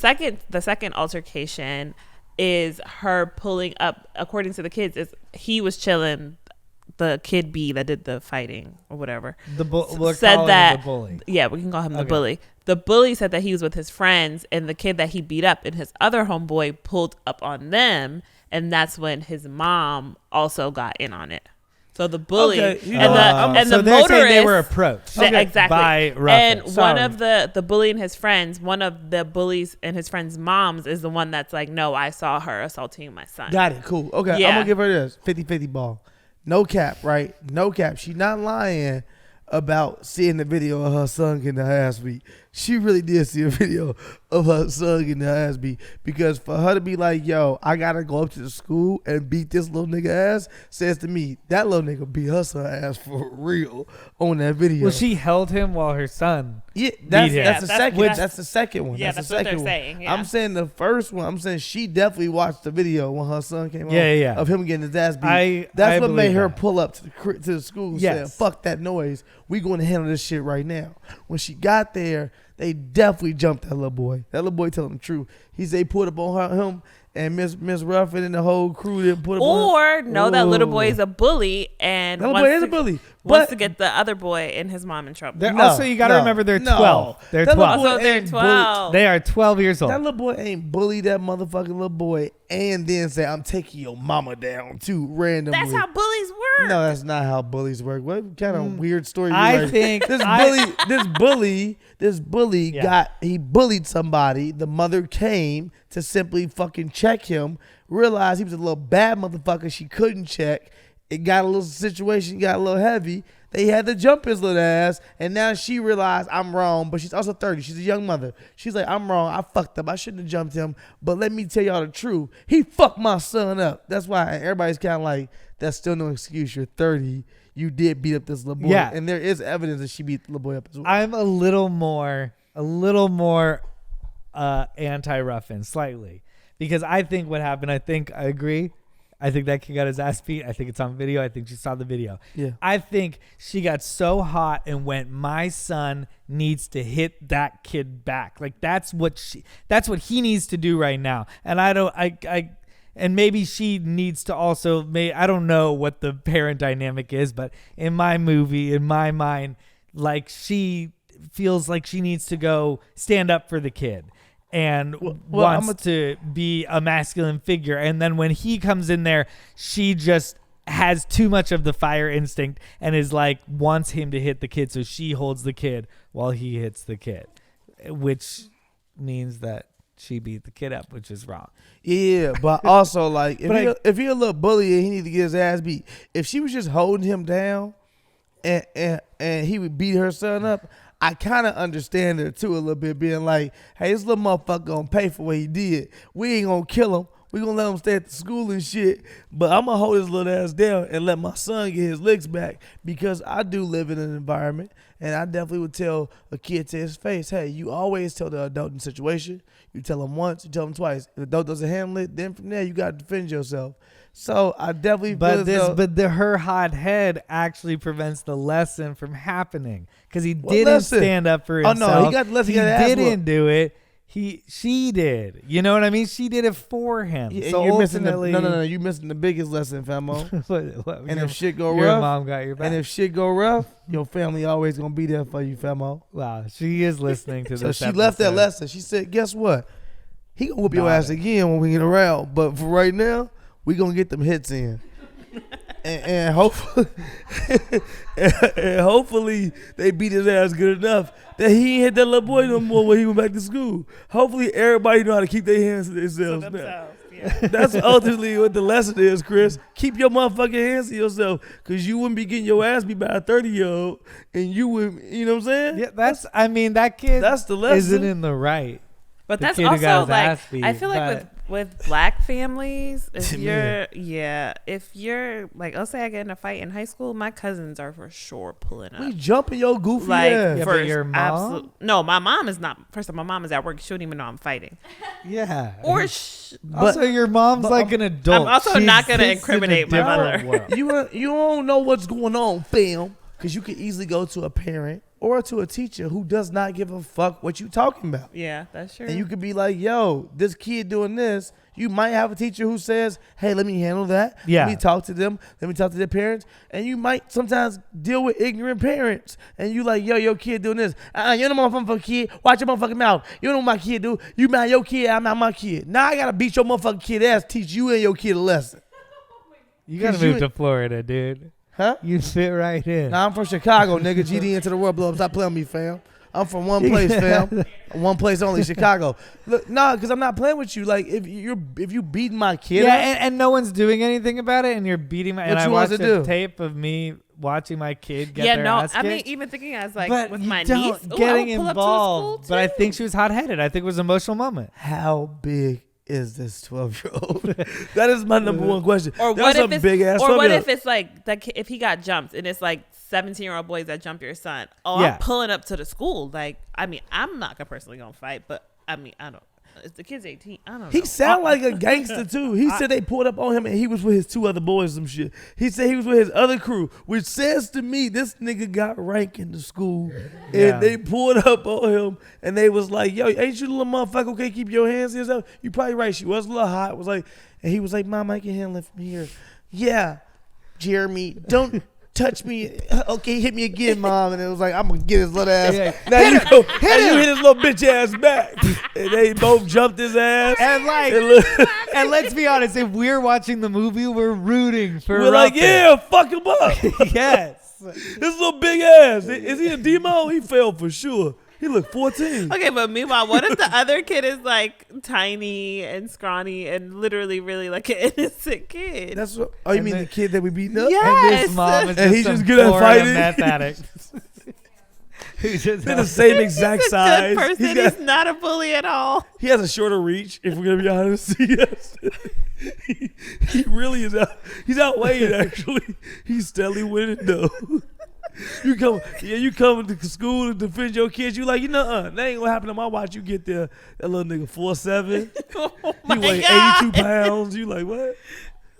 second altercation is her pulling up, according to the kids, is he was chilling. The kid B that did the fighting or whatever We're said calling that him the bully. Yeah, we can call him the Okay. bully. The bully said that he was with his friends, and the kid that he beat up and his other homeboy pulled up on them, and that's when his mom also got in on it. So the bully Okay, and so the they're saying motorist they were approached. exactly By Ruffin. and one Sorry. of the bully and his friends, one of the bullies and his friends' moms is the one that's like, no, I saw her assaulting my son. Got it. Cool. Okay. I'm Yeah. going to give her this 50-50 ball. No cap, right? No cap. She not lying about seeing the video of her son getting her ass beat. She really did see a video of her son getting her ass beat. Because for her to be like, yo, I got to go up to the school and beat this little nigga ass, says to me, that little nigga beat her son ass for real on that video. Well, she held him while her son. Yeah, that's him. the second. that's- That's the second one. Yeah, that's that's the what second they're one. saying, yeah. I'm saying the first one. I'm saying she definitely watched the video when her son came Yeah. of him getting his ass beat. I That's what made believe her that. pull up to the school and saying, Yes. "Fuck that noise. We going to handle this shit right now." When she got there, they definitely jumped that little boy. That little boy telling the truth. He said he pulled up on him, and Miss Ruffin and the whole crew didn't put up on Or him. no, that little boy Ooh. is a bully and That little wants boy is to- a bully. wants But to get the other boy and his mom in trouble. They're No, also, you got to no, remember they're no. 12. They're That little 12. boy Also, they're ain't 12. They are 12 years old. That little boy ain't bully that motherfucking little boy and then say, I'm taking your mama down too randomly. That's how bullies work. No, that's not how bullies work. What kind of weird story you I like? think this bully Yeah. he bullied somebody. The mother came to simply fucking check him, realized he was a little bad motherfucker she couldn't check. It got a little situation, got a little heavy. They had to jump his little ass, and now she realized I'm wrong, but she's also 30. She's a young mother. She's like, I'm wrong. I fucked up. I shouldn't have jumped him, but let me tell y'all the truth. He fucked my son up. That's why everybody's kind of like, that's still no excuse. You're 30. You did beat up this little boy. Yeah. And there is evidence that she beat the little boy up as well. I'm a little more anti-Ruffin, slightly. Because I think what happened, I agree. I think that kid got his ass beat. I think it's on video. I think she saw the video. Yeah. I think she got so hot and went, my son needs to hit that kid back. Like that's what he needs to do right now. And and maybe she needs to also, I don't know what the parent dynamic is, but in my movie, in my mind, like she feels like she needs to go stand up for the kid. And wants to be a masculine figure. And then when he comes in there, she just has too much of the fire instinct and is like, wants him to hit the kid. So she holds the kid while he hits the kid, which means that she beat the kid up, which is wrong. Yeah, but also like if he a little bully and he need to get his ass beat, if she was just holding him down and he would beat her son up, I kind of understand her too a little bit, being like, hey, this little motherfucker gonna pay for what he did. We ain't gonna kill him. We gonna let him stay at the school and shit. But I'm gonna hold his little ass down and let my son get his licks back, because I do live in an environment, and I definitely would tell a kid to his face, hey, you always tell the adult in the situation. You tell him once, you tell him twice. If the adult doesn't handle it, then from there you gotta defend yourself. So I definitely her hot head actually prevents the lesson from happening, because he didn't stand up for himself. Oh no, he got the lesson. He didn't do it. She did. You know what I mean? She did it for him. Yeah, so you're missing ultimately, you're missing the biggest lesson, famo. And if shit go your rough, mom got your back. And if shit go rough, your family always gonna be there for you, famo. Wow, she is listening to this. So she left that lesson. She said, "Guess what? He gonna whoop your ass again when we get around. But for right now, we gonna get them hits in." And hopefully, and hopefully they beat his ass good enough that he ain't hit that little boy no more when he went back to school. Hopefully everybody know how to keep their hands to themselves. Yeah. That's ultimately what the lesson is, Chris. Keep your motherfucking hands to yourself, because you wouldn't be getting your ass beat by a 30-year-old, and you wouldn't, you know what I'm saying? Yeah, that kid that's the lesson. Isn't in the right. But The that's kid who got also his like, ass beat, I feel like with black families, if you're like, let's say I get in a fight in high school, my cousins are for sure pulling up. We jumping your goofy Like, ass. Yeah, but your mom? No, my mom is not. First of all, my mom is at work. She don't even know I'm fighting. Yeah. Or also, your mom's like an adult. I'm also She not gonna exists in a incriminate my different mother. world. You don't know what's going on, fam, because you could easily go to a parent or to a teacher who does not give a fuck what you talking about. Yeah, that's true. And you could be like, yo, this kid doing this. You might have a teacher who says, hey, let me handle that. Yeah. Let me talk to them. Let me talk to their parents. And you might sometimes deal with ignorant parents. And you like, yo, your kid doing this. You're the motherfucking kid. Watch your motherfucking mouth. You know what my kid do. You mind your kid. I'm not my kid. Now I got to beat your motherfucking kid ass, teach you and your kid a lesson. You got to move to Florida, dude. Huh? You fit right in. Nah, I'm from Chicago, nigga. GD into the world, blow up. Stop playing with me, fam. I'm from one place, fam. One place only, Chicago. Look, nah, because I'm not playing with you. Like, if you beating my kid up, and no one's doing anything about it, and you're beating my. What And I you want watched to a do? tape of me watching my kid get their ass I kicked. mean, even thinking as like But with you my don't niece, getting I would pull involved. up to But I school think too. she was hot-headed. I think it was an emotional moment. how big is this 12-year-old? That is my number one question. Or That's what if a it's big ass or what 12-year-old. if it's like if he got jumped and it's like 17-year-old boys that jump your son? Oh, Yeah. I'm pulling up to the school. Like, I mean, I'm not personally gonna fight, but I mean, I don't. If the kid's 18, I don't know. He sound like a gangster too. He said they pulled up on him and he was with his two other boys, some shit. He said he was with his other crew, which says to me this nigga got rank in the school. Yeah. And they pulled up on him and they was like, yo, ain't you the little motherfucker? Okay, keep your hands to yourself. You probably right. She was a little hot. Was like, and he was like, Mom, I can handle it from here. Yeah, Jeremy, don't touch me. Okay, hit me again, Mom. And it was like, I'm gonna get his little ass. Yeah. Now you hit his little bitch ass back. And they both jumped his ass. And like, And and let's be honest, if we're watching the movie, we're rooting for. we're like, Ruffin. yeah, fuck him up. Yes. This little big ass. Is he a demo? He fell for sure. He looked 14. Okay, but meanwhile, what if the other kid is like tiny and scrawny and literally really like an innocent kid? That's what. Oh, you And mean the- the kid that we beating up? Yes. And his mom is And just he's some just good at Florida fighting? meth addict. Who just They're the same exact He's a size. good person. He's not a bully at all. He has a shorter reach, if we're gonna be honest. He really is out. He's outweighed actually. He's steadily winning though. You come to school to defend your kids. You like, that ain't gonna happen to my watch. You get there, that little nigga 4'7". Oh He my weigh God. 82 pounds. You like what?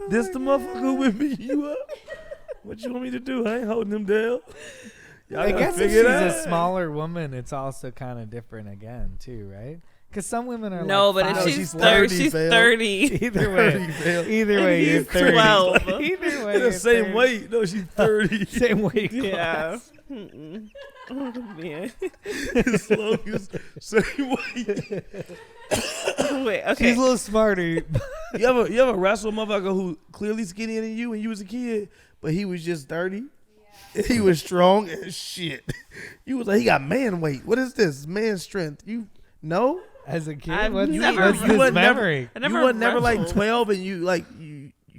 This the motherfucker who would beat you up? What you want me to do? I ain't holding him down. Y'all I gotta guess if figure she's it a out. smaller woman, it's also kind of different again, too, right? Because some women are No, like but five. if she's she's 30, 30, she's fam. 30. Either way, either And way, you're he's 30. 12. Either way, They're you're the same 30. weight. No, she's 30. Same weight Yeah. class. Mm-mm. Oh, man. As long as same weight. Wait, okay. She's a little smarter. You ever wrestle a motherfucker who clearly skinnier than you when you was a kid, but he was just 30? He was strong as shit. You was like, he got man weight. What is this? Man strength. You know? As a kid, I've what's, never- what's you this wasn't memory? I You never wasn't never like wrestled. 12 and you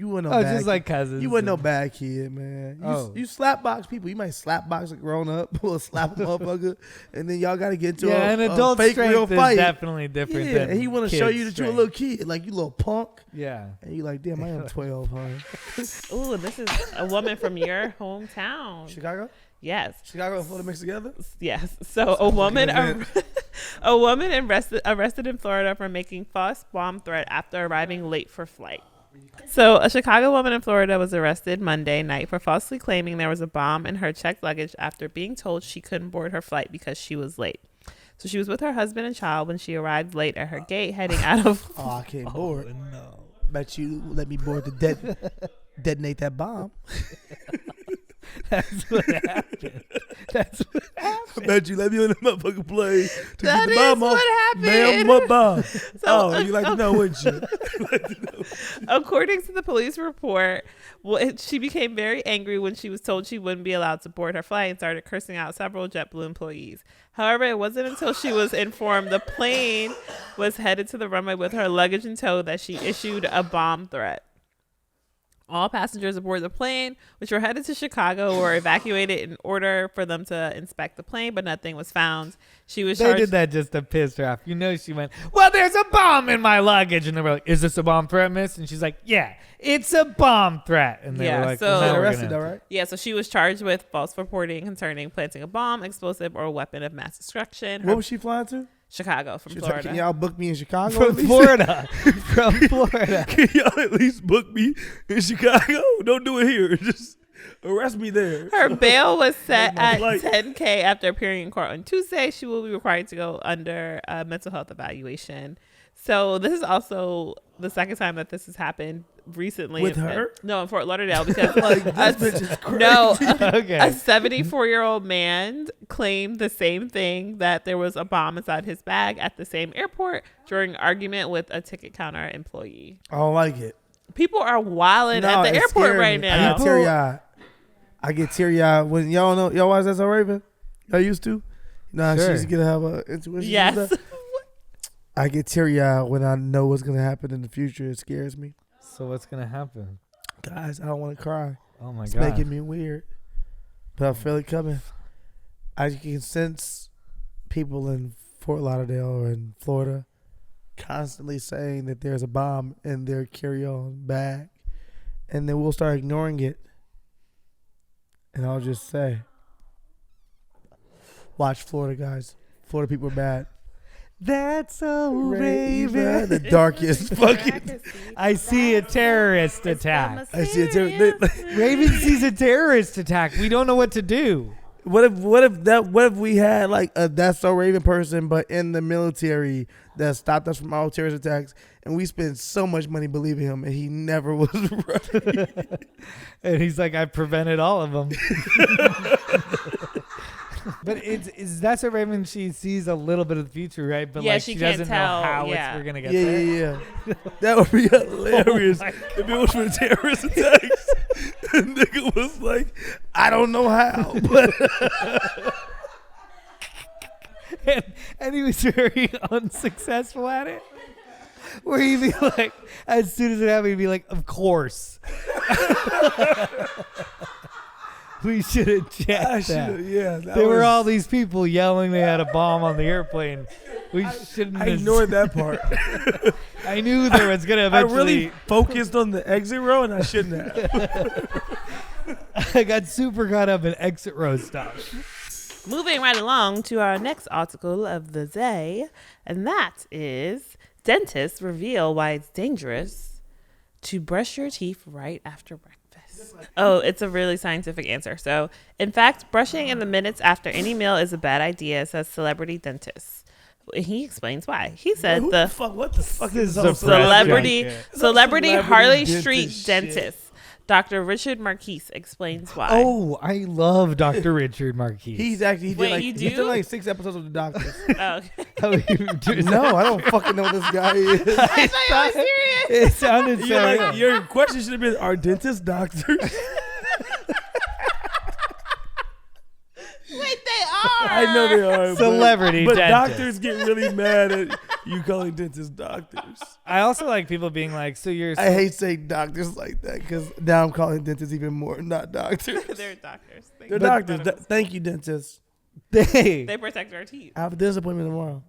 weren't no Oh, bad just kid. like cousins. You wasn't no and- bad kid, man. Oh. You slap box people. You might slap box a grown up or slap a motherfucker, and then y'all got to get to Yeah, an a adult fake strength real is fight. definitely different. Yeah, than and he want to show kid you that you're a strength. little kid, like you little punk, Yeah. and you like, damn, I am 12, huh? Ooh, this is a woman from your hometown. Chicago, Yes. Chicago and Florida mixed together. Yes. So a woman, event. a woman arrested in Florida for making false bomb threat after arriving late for flight. So a Chicago woman in Florida was arrested Monday night for falsely claiming there was a bomb in her checked luggage after being told she couldn't board her flight because she was late. So she was with her husband and child when she arrived late at her gate heading out of Oh, I can't board. No. Bet you let me board to detonate that bomb. That's what happened. That's what I bet you let me on the motherfucking plane to That get the bomb is off. what happened. Ma'am, what bomb? You like to okay. know, wouldn't you? According to the police report, she became very angry when she was told she wouldn't be allowed to board her flight and started cursing out several JetBlue employees. However, it wasn't until she was informed the plane was headed to the runway with her luggage in tow that she issued a bomb threat. All passengers aboard the plane, which were headed to Chicago, were evacuated in order for them to inspect the plane, but nothing was found. She was They charged. did that just to piss her off. You know, she went, well, there's a bomb in my luggage. And they were like, is this a bomb threat, miss? And she's like, yeah, it's a bomb threat. And they Yeah, were like, so- well, now Got we're arrested gonna- though, right? Yeah, so she was charged with false reporting concerning planting a bomb, explosive, or weapon of mass destruction. What was she flying to? Chicago from She was like, Florida. can y'all book me in Chicago? From at least?" Florida. From Florida. Can y'all at least book me in Chicago? Don't do it here. Just arrest me there. Her bail was set Make my at flight. $10,000 after appearing in court on Tuesday. She will be required to go under a mental health evaluation. So this is also the second time that this has happened recently. With her? No, in Fort Lauderdale because Like, this bitch is crazy. no, Okay. a 74-year-old man claimed the same thing, that there was a bomb inside his bag at the same airport during an argument with a ticket counter employee. I don't like it. People are wilding at the it's airport scary. right I now. get teary-eyed. I get teary-eyed when y'all know. Y'all watch That's So Raven? Y'all used to? Nah, she Sure. used to get have a intuition. Yes. and stuff. I get teary-eyed when I know what's gonna happen in the future. It scares me. So what's going to happen? Guys, I don't want to cry. Oh, my It's God. making me weird, but I feel it coming. I can sense people in Fort Lauderdale or in Florida constantly saying that there's a bomb in their carry-on bag, and then we'll start ignoring it. And I'll just say, watch Florida, guys. Florida people are bad. That's so Raven. The darkest fucking. I see a terrorist attack. I see it. Raven sees a terrorist attack. We don't know what to do. What if we had like a That's So Raven person, but in the military that stopped us from all terrorist attacks, and we spent so much money believing him, and he never was right. And he's like, I prevented all of them. But it's That's what Raven, she sees a little bit of the future, right? But Yeah, like she she can't doesn't tell, know how yeah. we're gonna get Yeah, there. yeah. That would be hilarious Oh my if it was for terrorist attacks. The nigga was like, I don't know how, but and he was very unsuccessful at it. Where he'd be like, as soon as it happened, he'd be like, "Of course, we should have checked that." Yeah, There were all these people yelling they had a bomb on the airplane. We shouldn't. I ignored that part. I knew there was gonna I eventually. really focused on the exit row, and I shouldn't have. I got super caught up in exit row stuff. Moving right along to our next article of the day, and that is dentists reveal why it's dangerous to brush your teeth right after breakfast. Oh, it's a really scientific answer. So, in fact, brushing in the minutes after any meal is a bad idea, says celebrity dentist. He explains why. He said What the fuck is a celebrity Celebrity Harley dentist Street shit. dentist. Dr. Richard Marquise explains why. Oh, I love Dr. Richard Marquis. He's actually Wait, you he's do? done like 6 episodes of The Doctors. Oh, okay. No, I don't fucking know who this guy is. I thought you were serious. It sounded so. Like, your question should have been: are dentists doctors? Wait, they are. I know they are. Celebrity but dentists. doctors get really mad at you calling dentists doctors. I also like people being like, "So you're." I hate saying doctors like that because now I'm calling dentists even more, not doctors. They're doctors. They're doctors. Thank you, dentists. They protect our teeth. I have a dentist appointment tomorrow.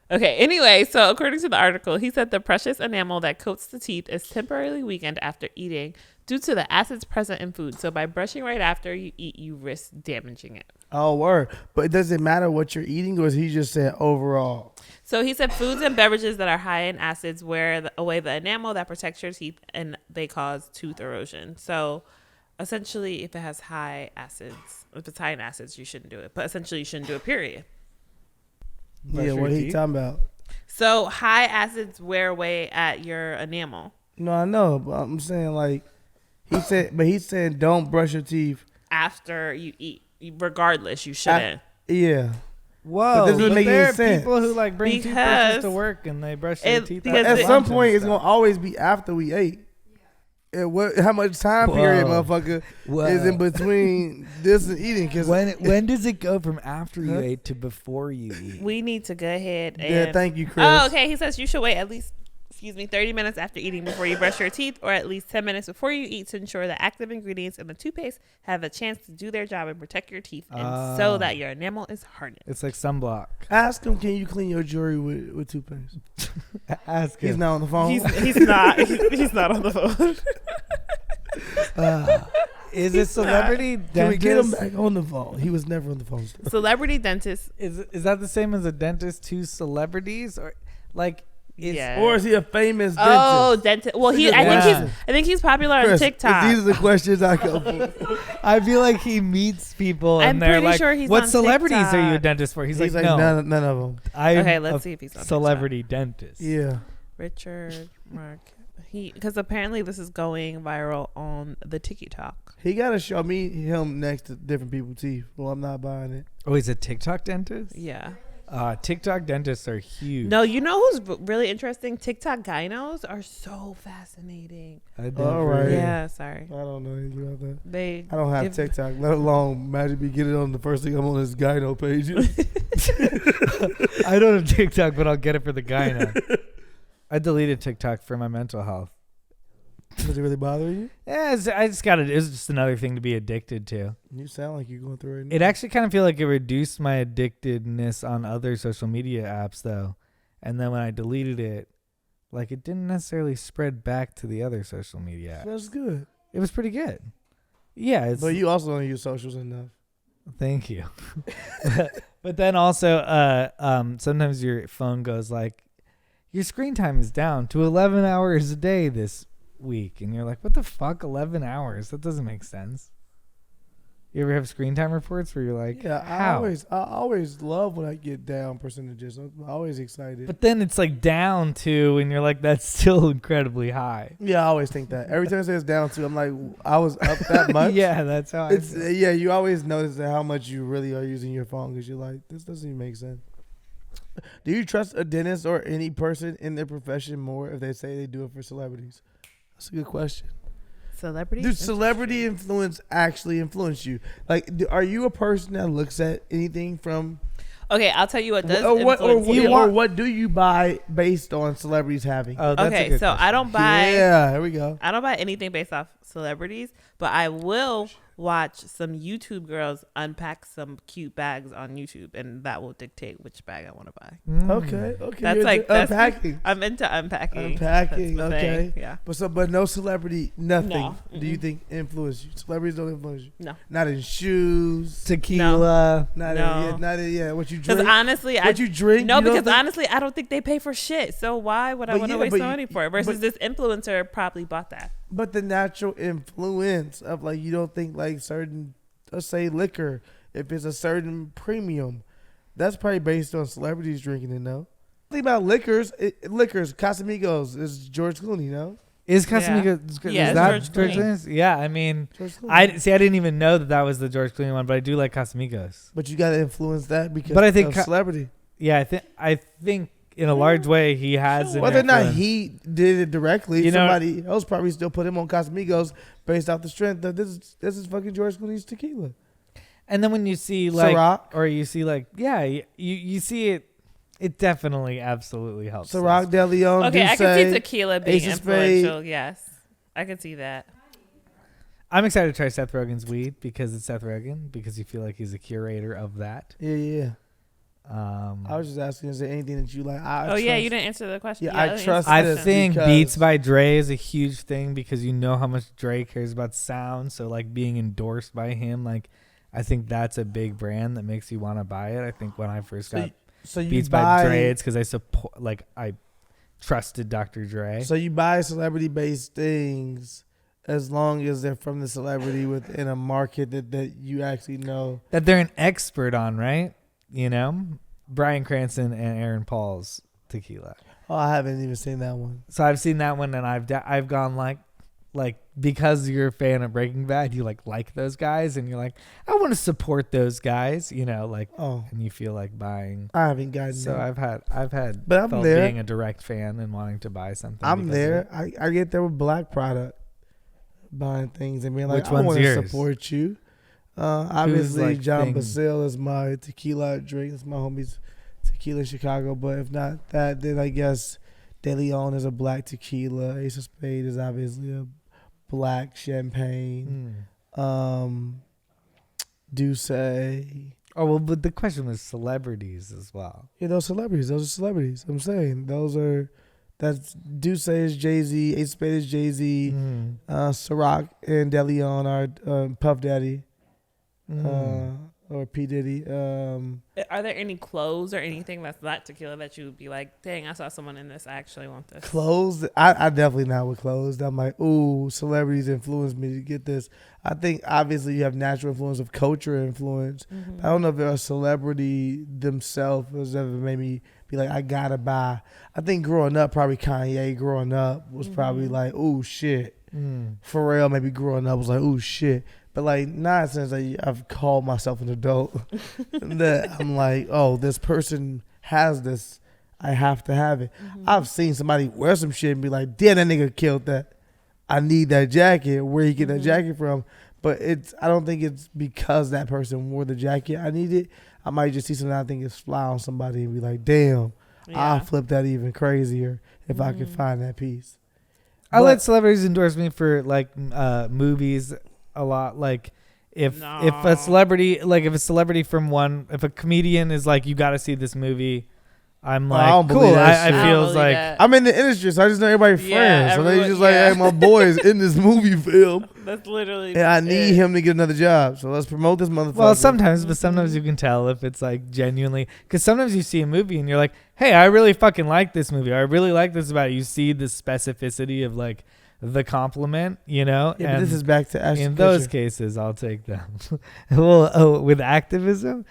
Okay, anyway, so according to the article, he said the precious enamel that coats the teeth is temporarily weakened after eating due to the acids present in food. So by brushing right after you eat, you risk damaging it. Oh, word. But it doesn't matter what you're eating, or is he just saying overall? So he said foods and beverages that are high in acids wear away the enamel that protects your teeth, and they cause tooth erosion. So essentially, if it has high acids, if it's high in acids, you shouldn't do it. But essentially, you shouldn't do it, period. Yeah, what he talking about? So high acids wear away at your enamel. No, I know, but I'm saying like he's saying don't brush your teeth After you eat, regardless, you shouldn't. Yeah. Whoa! But this doesn't make there any are sense. people who like bring Because toothbrushes to work and they brush their teeth. because At it- some point, it's gonna always be after we ate. And what? How much time period, Whoa. motherfucker, Whoa. is in between this and eating? Because when does it go from after you ate to before you eat? we need to go ahead and. yeah, thank you, Chris. Oh, okay. He says you should wait at least, 30 minutes after eating before you brush your teeth, or at least 10 minutes before you eat to ensure the active ingredients in the toothpaste have a chance to do their job and protect your teeth, and so that your enamel is hardened. It's like sunblock. Ask him, can you clean your jewelry with toothpaste? Ask him. He's not on the phone. He's not. He's not on the phone. Is it celebrity dentist? Can we get him back on the phone? He was never on the phone. Celebrity dentist. Is that the same as a dentist to celebrities, or like? Yeah. Or is he a famous dentist? Oh, dentist. Well, I think he's popular Chris, on TikTok. These are the questions I go for. I feel like he meets people and I'm they're pretty like, sure he's "What on celebrities are you a TikTok." dentist for?" He's, He's like, "No, none of them. I'm Okay, let's a see if he's on celebrity dentist." Yeah. Richard Mark. Because apparently this is going viral on the TikTok. He got to show me him next to different people's teeth. Well, I'm not buying it. Oh, he's a TikTok dentist. Yeah. TikTok dentists are huge. No, you know who's really interesting? TikTok gynos are so fascinating. All right. Yeah, sorry. I don't know anything about that. They. I don't have TikTok, let alone imagine me get it on the first thing I'm on his gyno page. I don't have TikTok, but I'll get it for the guy now. I deleted TikTok for my mental health. Does it really bother you? Yeah, I just got it. It's just another thing to be addicted to. You sound like you're going through it right now. It actually kind of feel like it reduced my addictedness on other social media apps, though. And then when I deleted it, like it didn't necessarily spread back to the other social media apps. That's good. It was pretty good. Yeah, it's. But you also don't use socials enough. Thank you. But then also, sometimes your phone goes like, your screen time is down to 11 hours a day this week, and you're like, what the fuck, 11 hours? That doesn't make sense. You ever have screen time reports where you're like, Yeah, how? I always love when I get down percentages. I'm always excited. But then it's like down to, and you're like, that's still incredibly high. Yeah, I always think that. Every time it says down to, I'm like, I was up that much. Yeah, that's how It's I feel. yeah. You always notice how much you really are using your phone because you're like, this doesn't even make sense. Do you trust a dentist or any person in their profession more if they say they do it for celebrities? That's a good question. Celebrity. Does celebrity influence actually influence you? Like, are you a person that looks at anything from Okay, I'll tell you what does Or influence you. what do you buy based on celebrities having? Oh, that's a Okay, good so question. I don't buy. Yeah, here we go. I don't buy anything based off celebrities, but I will watch some YouTube girls unpack some cute bags on YouTube, and that will dictate which bag I want to buy. Okay. That's You're like into unpacking. I'm into unpacking. Unpacking. That's my Okay. thing, yeah. But no celebrity, nothing. No. Do you think influence you? Celebrities don't influence you. No. Not in shoes. Tequila. Not No. in what you Because drink. honestly, What you drink? No, you don't because think- honestly, I don't think they pay for shit. So why would I But want to yeah, waste but my money for it? Versus but- this influencer probably bought that. But the natural influence of like you don't think like certain, let's say liquor, if it's a certain premium, that's probably based on celebrities drinking it. No, think about liquors. Casamigos is George Clooney. No, Is Casamigos? Yeah, is it's that George George Clooney. Clooney's? Yeah, I mean, George Clooney. I didn't even know that was the George Clooney one, but I do like Casamigos. But you got to influence that because But I think of celebrity. Yeah, I think in a large way he has. an Whether or not influence. he did it directly, You know- somebody else probably still put him on Casamigos based off the strength of this is fucking George Clooney's tequila. And then when you see like, Ciroc. or you see like, yeah, you see it. It definitely, absolutely helps. Ciroc, us. De Leon, Okay, I Douce, can see tequila being Ace of Spades. influential. Yes, I can see that. I'm excited to try Seth Rogen's weed because it's Seth Rogen, because you feel like he's a curator of that. Yeah. I was just asking, is there anything that you like? Yeah, you didn't answer the question. Yeah, I let me trust answer I the this question. think because- Beats by Dre is a huge thing because you know how much Dre cares about sound. So like being endorsed by him, like I think that's a big brand that makes you want to buy it. I think when I first got So you Beats buy, by Dre, it's because I support, like I trusted Dr. Dre. So you buy celebrity-based things as long as they're from the celebrity within a market that you actually know. That they're an expert on, right? You know, Bryan Cranston and Aaron Paul's tequila. Oh, I haven't even seen that one. So I've seen that one, and I've gone like because you're a fan of Breaking Bad, you like those guys, and you're like, I want to support those guys, you know, like, and you feel like buying. I haven't gotten So there. I've had, But I'm felt there. being a direct fan and wanting to buy something. I'm because of there. it. I get there with black product, buying things and being like, Which I one's want to yours? support you. Obviously, like, John thing- Basile is my tequila drink. It's my homie's tequila in Chicago. But if not that, then I guess De Leon is a black tequila. Ace of Spades is obviously a black champagne. Douce. Oh well, but the question was celebrities as well. Yeah, those celebrities. Those are celebrities. I'm saying that's Douce is Jay-Z, Ace of Spades is Jay-Z, Ciroc and De Leon are Puff Daddy, or P. Diddy. Are there any clothes or anything that's not tequila that you would be like, dang, I saw someone in this. I actually want this. Clothes. I definitely not with clothes. I'm like, ooh, celebrities influenced me to get this. I think obviously you have natural influence of culture influence. I don't know if a celebrity themselves has ever made me be like, I gotta buy. I think growing up, probably Kanye growing up was probably like, ooh, shit. Pharrell maybe growing up was like, ooh, shit. But like, not since I've called myself an adult that I'm like, oh, this person has this. I have to have it. I've seen somebody wear some shit and be like, damn, that nigga killed that. I need that jacket. Where you get that jacket from? But I don't think it's because that person wore the jacket I need it. I might just see something I think is fly on somebody and be like, damn, I'll flip that even crazier if I could find that piece. I let celebrities endorse me for like movies a lot. Like if a celebrity, if a comedian is like, you got to see this movie, I'm like, I don't cool. believe that I shit. feels like that. I'm in the industry, so I just know everybody friends. Yeah, so they everyone- just like, hey, my boy's in this movie film, That's literally. and I need it. him to get another job. So let's promote this motherfucker. well, sometimes you can tell if it's like genuinely, because sometimes you see a movie and you're like, hey, I really fucking like this movie. I really like this about it. You see the specificity of like the compliment, you know? Yeah, but and this is back to Ashton in those Kutcher. cases, I'll take them. Well, with activism,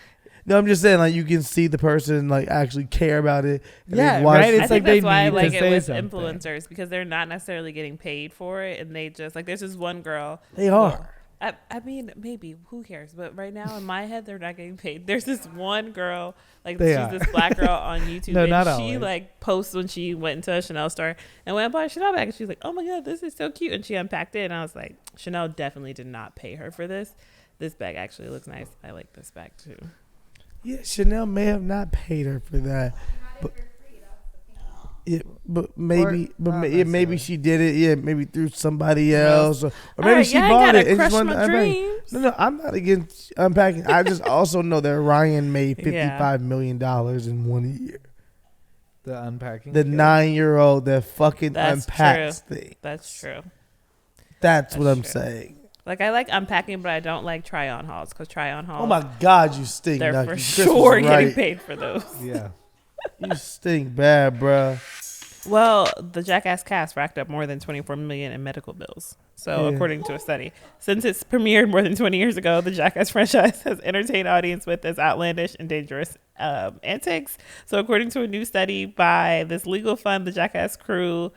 No, I'm just saying, like, you can see the person like actually care about it. and Yeah, they've watched right? it. I It's think like they that's why I need to like it say with something. influencers because they're not necessarily getting paid for it, and they just like there's this one girl. They are. I mean, maybe who cares? But right now in my head, they're not getting paid. There's this one girl, like They she's are. this black girl on YouTube, No, and not she always. like posts when she went into a Chanel store and went and bought a Chanel bag, and she's like, "Oh my god, this is so cute!" And she unpacked it, and I was like, Chanel definitely did not pay her for this. This bag actually looks nice. I like this bag too. Yeah, Chanel may have not paid her for that, but yeah, but maybe, maybe she did it. Yeah, maybe through somebody else, or maybe she bought it. And crush just my wanted to dreams. No, I'm not against unpacking. I just also know that Ryan made $55 million in 1 year. The unpacking. The 9-year-old that fucking That's unpacks true. things. That's true. That's what I'm true. saying. Like, I like unpacking, but I don't like try-on hauls, because try-on hauls, Oh my God, you stink. they're Nucky. for Chris was sure getting right. paid for those. Yeah. You stink bad, bruh. Well, the Jackass cast racked up more than $24 million in medical bills. So, according to a study, since its premiered more than 20 years ago, the Jackass franchise has entertained audience with its outlandish and dangerous antics. So, according to a new study by this legal fund, the Jackass crew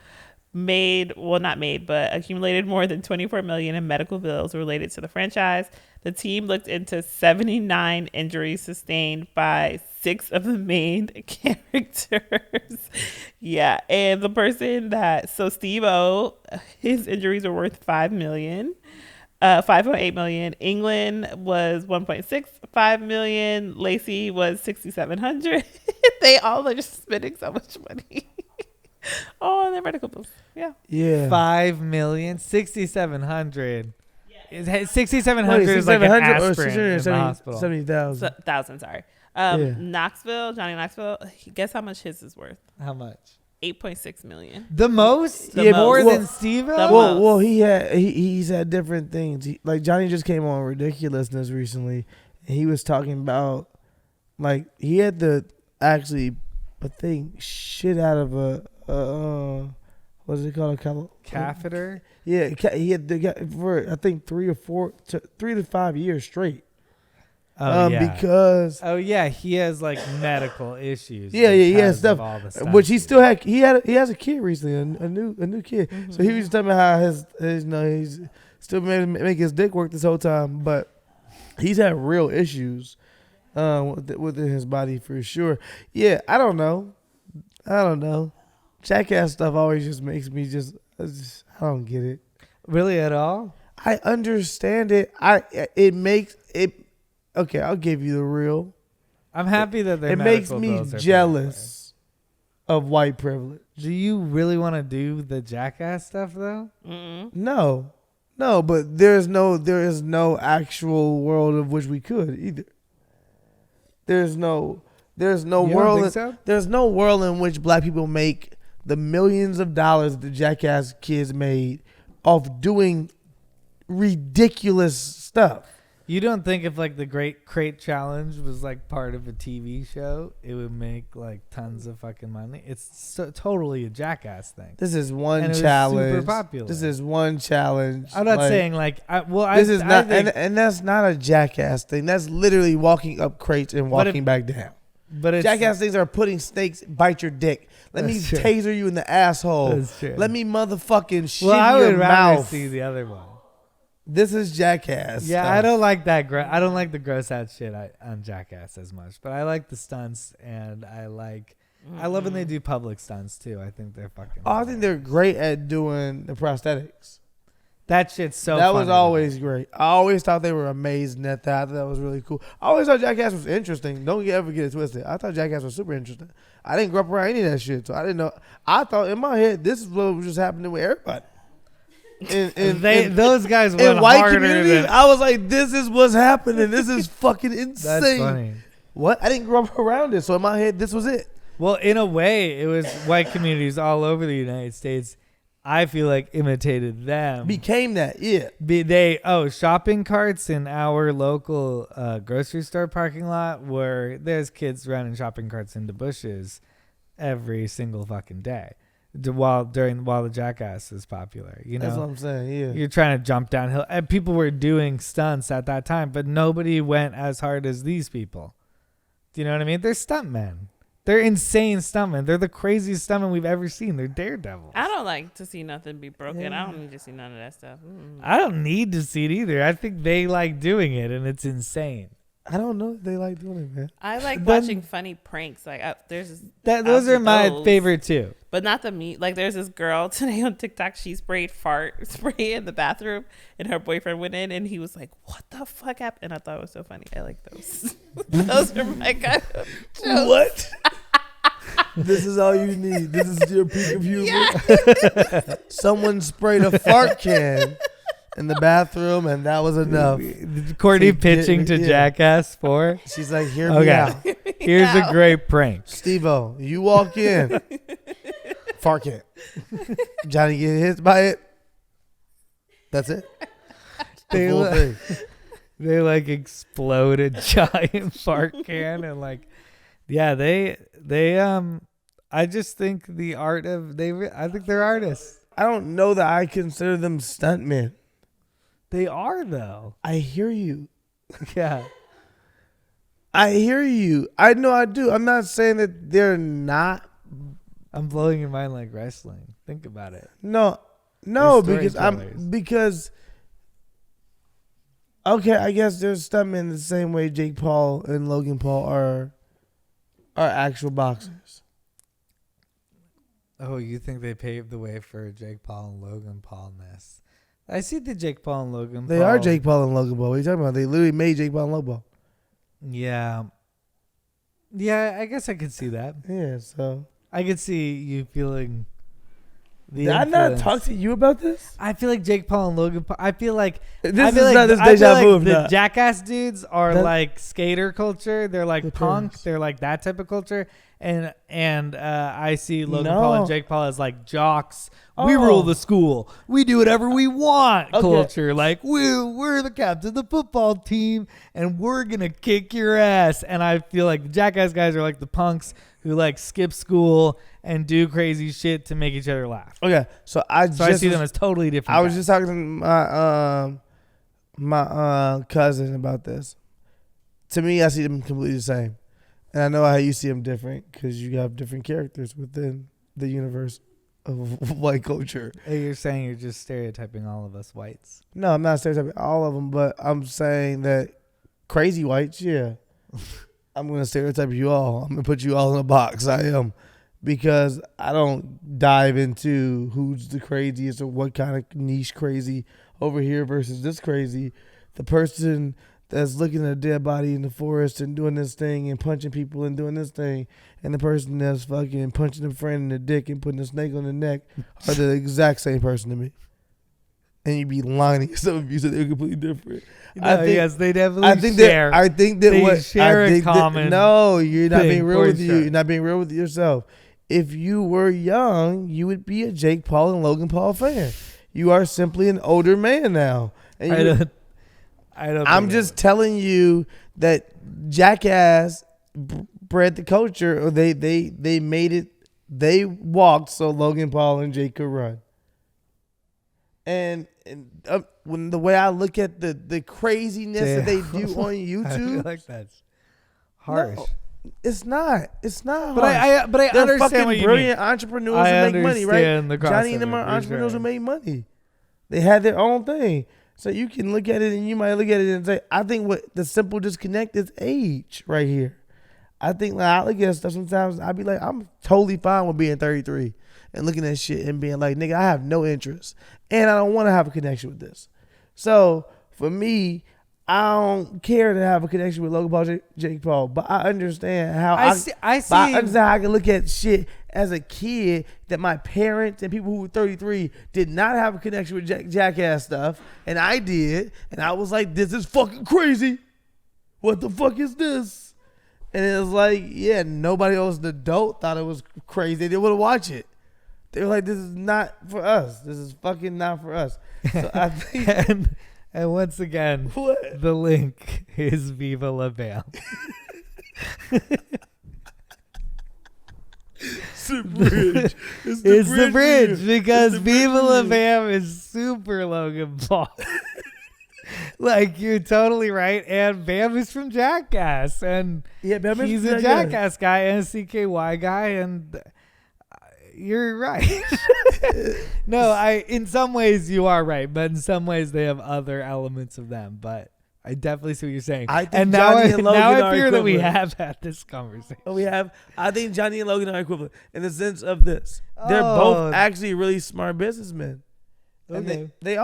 accumulated more than $24 million in medical bills related to the franchise. The team looked into 79 injuries sustained by 6 of the main characters. Yeah, and the person Steelo, his injuries were worth $5 million. 5.8 million. England was 1.65 million. Lacey was 6,700. They all are just spending so much money. On their medical bills. Yeah. Yeah. 5 million, 6,700. 6,700 is like an aspirin in the hospital. 70,000. Thousand, sorry. Yeah. Johnny Knoxville, guess how much his is worth? How much? 8.6 million. The most? The More most. than Steve? Well, he's had different things. Like Johnny just came on Ridiculousness recently, and he was talking about, like, he had to actually, I think, shit out of a what's it called? A catheter? Yeah, he had to get for I think 3 to 5 years straight. Yeah. Because he has like medical issues. he has stuff. Which he still had. He has a kid recently, a new kid. Mm-hmm. So he was talking about how his he's still make his dick work this whole time, but he's had real issues within his body for sure. Yeah, I don't know. Jackass stuff always just makes me I don't get it. Really at all? I understand it. It makes it. Okay, I'll give you the real. I'm happy that it makes me jealous of white privilege. Do you really want to do the Jackass stuff though? Mm-mm. No, but there is no actual world of which we could either. There's no world. There's no world in which black people make the millions of dollars that the Jackass kids made off doing ridiculous stuff. You don't think if like the Great Crate Challenge was like part of a TV show, it would make like tons of fucking money? It's totally a Jackass thing. This is one and challenge. Super popular. This is one challenge. I'm not saying like this is not, and that's not a Jackass thing. That's literally walking up crates and walking back down. But Jackass things are putting snakes bite your dick. Let me taser you in the asshole. Let me motherfucking shit in your mouth. I would rather see the other one. This is Jackass. Yeah, stuff. I don't like that. I don't like the gross out shit on Jackass as much, but I like the stunts, and I love when they do public stunts too. I think they're fucking. I think they're great at doing the prosthetics. That shit's so. That was always great. I always thought they were amazing at that. I thought that was really cool. I always thought Jackass was interesting. Don't ever get it twisted. I thought Jackass was super interesting. I didn't grow up around any of that shit, so I didn't know. I thought in my head this is what was just happening with everybody. Those guys went in white harder communities. I was like, this is what's happening. This is fucking insane. That's funny. What? I didn't grow up around it, so in my head, this was it. Well, in a way, it was white communities all over the United States. I feel like imitated them. Became that, yeah. Shopping carts in our local grocery store parking lot where there's kids running shopping carts into bushes every single fucking day. While the Jackass is popular, you know. That's what I'm saying. Yeah, you're trying to jump downhill, and people were doing stunts at that time, but nobody went as hard as these people. Do you know what I mean? They're stuntmen. They're insane stuntmen. They're the craziest stuntmen we've ever seen. They're daredevils. I don't like to see nothing be broken. Yeah. I don't need to see none of that stuff. I don't need to see it either. I think they like doing it, and it's insane. I don't know if they like doing it, man. I like Then- watching funny pranks. Like there's Those are my those. favorite too. But not the meat. Like there's this girl today on TikTok. She sprayed fart spray in the bathroom, and her boyfriend went in, and he was like, "What the fuck happened?" And I thought it was so funny. I like those. Those are my kind of jokes. What? This is all you need. This is your peak of humor. Yeah. Someone sprayed a fart can in the bathroom, and that was enough. Courtney To get pitching me- to yeah. Jackass 4. She's like, hear me Okay. out. Here's a great prank. Steve-O, you walk in. Fart can. Johnny get hit by it. That's it. The They full li- thing. They like explode a giant fart can and like, yeah, they I just think the art of I think they're artists. I don't know that I consider them stuntmen. They are though. I hear you. Yeah. I hear you. I know I do. I'm not saying that they're not. I'm blowing your mind like wrestling. Think about it. No, They're because storytellers. okay, I guess there's stuntmen the same way Jake Paul and Logan Paul are actual boxers. Oh, you think they paved the way for Jake Paul and Logan Paul-ness? I see the Jake Paul and Logan They Paul. are Jake Paul and Logan Paul. What are you talking about? They literally made Jake Paul and Logan Paul. Yeah. Yeah, I guess I could see that. Yeah, so I could see you feeling the did I not influence. talk to you about this? I feel like Jake Paul and Logan Paul. I feel like This I is feel like, not this I feel deja like vu of the not. Jackass dudes are That- like skater culture. They're like The punk. terms. They're like that type of culture. And I see Logan Paul and No. Jake Paul as like jocks. We Oh. rule the school. We do whatever we want. Okay. Culture. Like we're the captain of the football team, and we're gonna kick your ass. And I feel like the Jackass guys are like the punks who like skip school and do crazy shit to make each other laugh. Okay, so I See them as totally different. I was guys. just talking to my cousin about this. To me, I see them completely the same, and I know how you see them different because you have different characters within the universe of white culture. Hey, you're saying you're just stereotyping all of us whites. No, I'm not stereotyping all of them, but I'm saying that crazy whites, yeah. I'm gonna stereotype you all. I'm gonna put you all in a box. I am. Because I don't dive into who's the craziest or what kind of niche crazy over here versus this crazy. The person that's looking at a dead body in the forest and doing this thing and punching people and doing this thing, and the person that's fucking punching a friend in the dick and putting a snake on the neck are the exact same person to me. And you'd be lying to yourself if you said they're completely different. Yes, they definitely I think share. that I think that they what share I a think that- common no, you're not thing, being real for with you. sure. You're not being real with yourself. If you were young, you would be a Jake Paul and Logan Paul fan. You are simply an older man now. And I don't. I'm think just telling you that Jackass bred the culture, or they made it. They walked so Logan Paul and Jake could run. And when the way I look at the craziness that they do on I feel YouTube, like that's harsh. No, it's not. It's not. But I They're understand fucking what you brilliant mean. entrepreneurs I who make money, right? understand the Johnny and them crossover, are for entrepreneurs sure. who make money. They had their own thing. So you can look at it and you might look at it and say, I think what the simple disconnect is age right here. I think like I look at stuff sometimes, I'd be like, I'm totally fine with being 33 and looking at shit and being like, nigga, I have no interest. And I don't want to have a connection with this. So for me, I don't care to have a connection with Logan Paul, Jake Paul, but I understand how I see. but I understand how I can look at shit as a kid that my parents and people who were 33 did not have a connection with Jackass stuff, and I did, and I was like, this is fucking crazy. What the fuck is this? And it was like, yeah, nobody else, an adult, thought it was crazy. They didn't want to watch it. They were like, this is not for us. This is fucking not for us. So I think... And once again, What? the link is Viva La Bam. It's the bridge. It's the bridge nigga. because It's the bridge Viva La nigga. Bam is super Logan Paul. Like, you're totally right. And Bam is from Jackass. And Yeah, Bam is he's from a Jackass. Jackass guy and a CKY guy. And you're right. No, in some ways you are right. But in some ways they have other elements of them. But I definitely see what you're saying. I think and now Johnny and Logan now I are fear that we equivalent. have had this conversation. I think Johnny and Logan are equivalent in the sense of this. They're both actually really smart businessmen. And Okay. they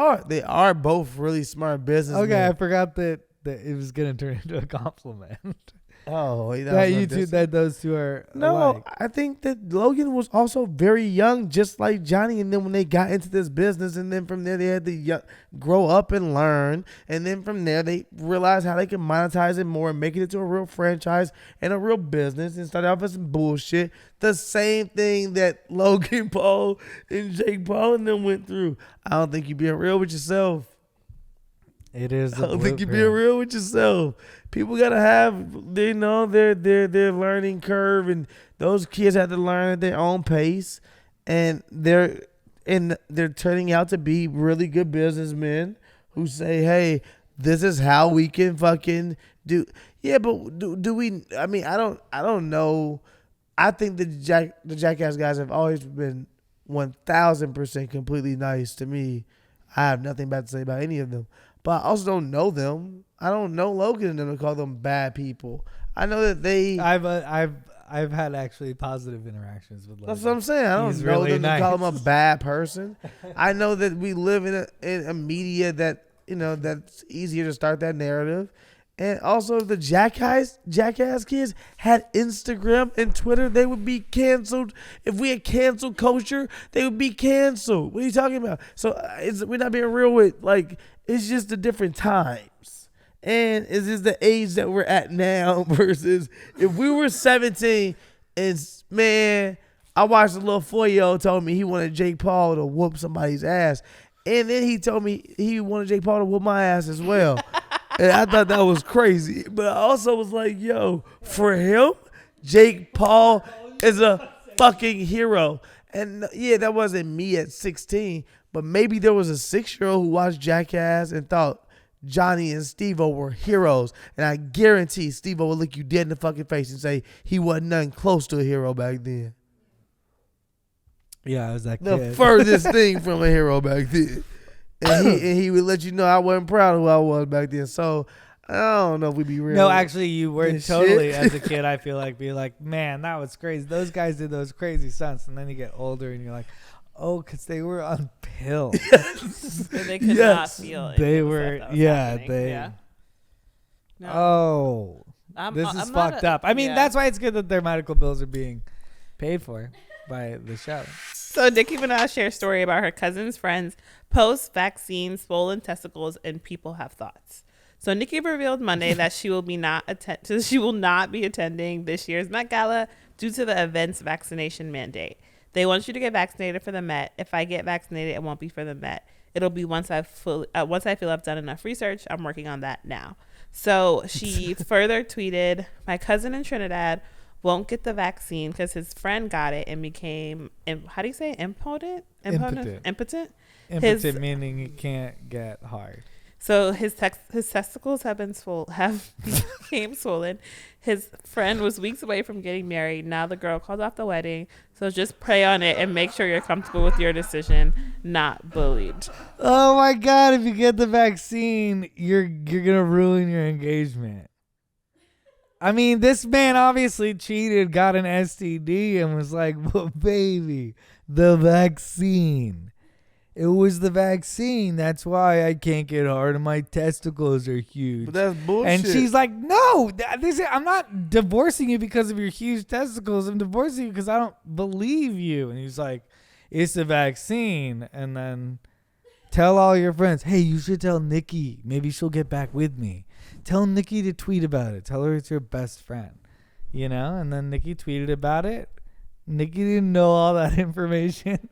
are both really smart businessmen. Okay, I forgot that it was gonna turn into a compliment. Oh, that those two are No, alike. I think that Logan was also very young, just like Johnny. And then when they got into this business, and then from there they had to grow up and learn. And then from there they realized how they could monetize it more and make it into a real franchise and a real business and start off with some bullshit. The same thing that Logan Paul and Jake Paul and them went through. I don't think you being real with yourself. It is. I don't think you're being real with yourself. People gotta have, their learning curve, and those kids have to learn at their own pace, and they're turning out to be really good businessmen who say, "Hey, this is how we can fucking do." Yeah, but do we? I mean, I don't know. I think the Jackass guys have always been 1,000% completely nice to me. I have nothing bad to say about any of them. But I also don't know them. I don't know Logan and them to call them bad people. I know that they. I've had actually positive interactions with Logan. That's what I'm saying. I don't He's know really them nice. to call him a bad person. I know that we live in a media that that's easier to start that narrative. And also, if the Jackass kids had Instagram and Twitter, they would be canceled. If we had cancel culture, they would be canceled. What are you talking about? So we're not being real with, like, it's just the different times. And it's just the age that we're at now versus if we were 17 and, man, I watched a little 4-year-old told me he wanted Jake Paul to whoop somebody's ass. And then he told me he wanted Jake Paul to whoop my ass as well. And I thought that was crazy. But I also was like, yo, for him, Jake Paul is a fucking hero. And yeah, that wasn't me at 16. But maybe there was a 6-year-old who watched Jackass and thought Johnny and Steve-O were heroes. And I guarantee Steve-O will look you dead in the fucking face and say he wasn't nothing close to a hero back then. Yeah, I was that The kid. furthest thing from a hero back then. And he would let you know I wasn't proud of who I was back then. So I don't know if we be real. No, actually, you were This totally, shit. as a kid, I feel like, being like, man, that was crazy. Those guys did those crazy stunts. And then you get older and you're like, oh, because they were on pills. So they could not feel it. They were, No. Oh, this is I'm not fucked up. I mean, yeah. that's why it's good that their medical bills are being paid for by the show. So Nicki Minaj shared a story about her cousin's friends post-vaccine swollen testicles and people have thoughts. So Nicki revealed Monday that she will not be attending this year's Met Gala due to the event's vaccination mandate. They want you to get vaccinated for the Met. If I get vaccinated, it won't be for the Met. It'll be once I feel I've done enough research. I'm working on that now. So she further tweeted, my cousin in Trinidad won't get the vaccine because his friend got it and became, how do you say it? Impotent? Impotent, meaning he can't get hard. So his testicles have became swollen. His friend was weeks away from getting married. Now the girl called off the wedding. So just pray on it and make sure you're comfortable with your decision, not bullied. Oh my God! If you get the vaccine, you're gonna ruin your engagement. I mean, this man obviously cheated, got an STD, and was like, "But baby, the vaccine. It was the vaccine. That's why I can't get hard and my testicles are huge." But that's bullshit. And she's like, "No, I'm not divorcing you because of your huge testicles. I'm divorcing you because I don't believe you." And he's like, "It's the vaccine." And then tell all your friends, "Hey, you should tell Nicki. Maybe she'll get back with me. Tell Nicki to tweet about it. Tell her it's your best friend." You know? And then Nicki tweeted about it. Nicki didn't know all that information.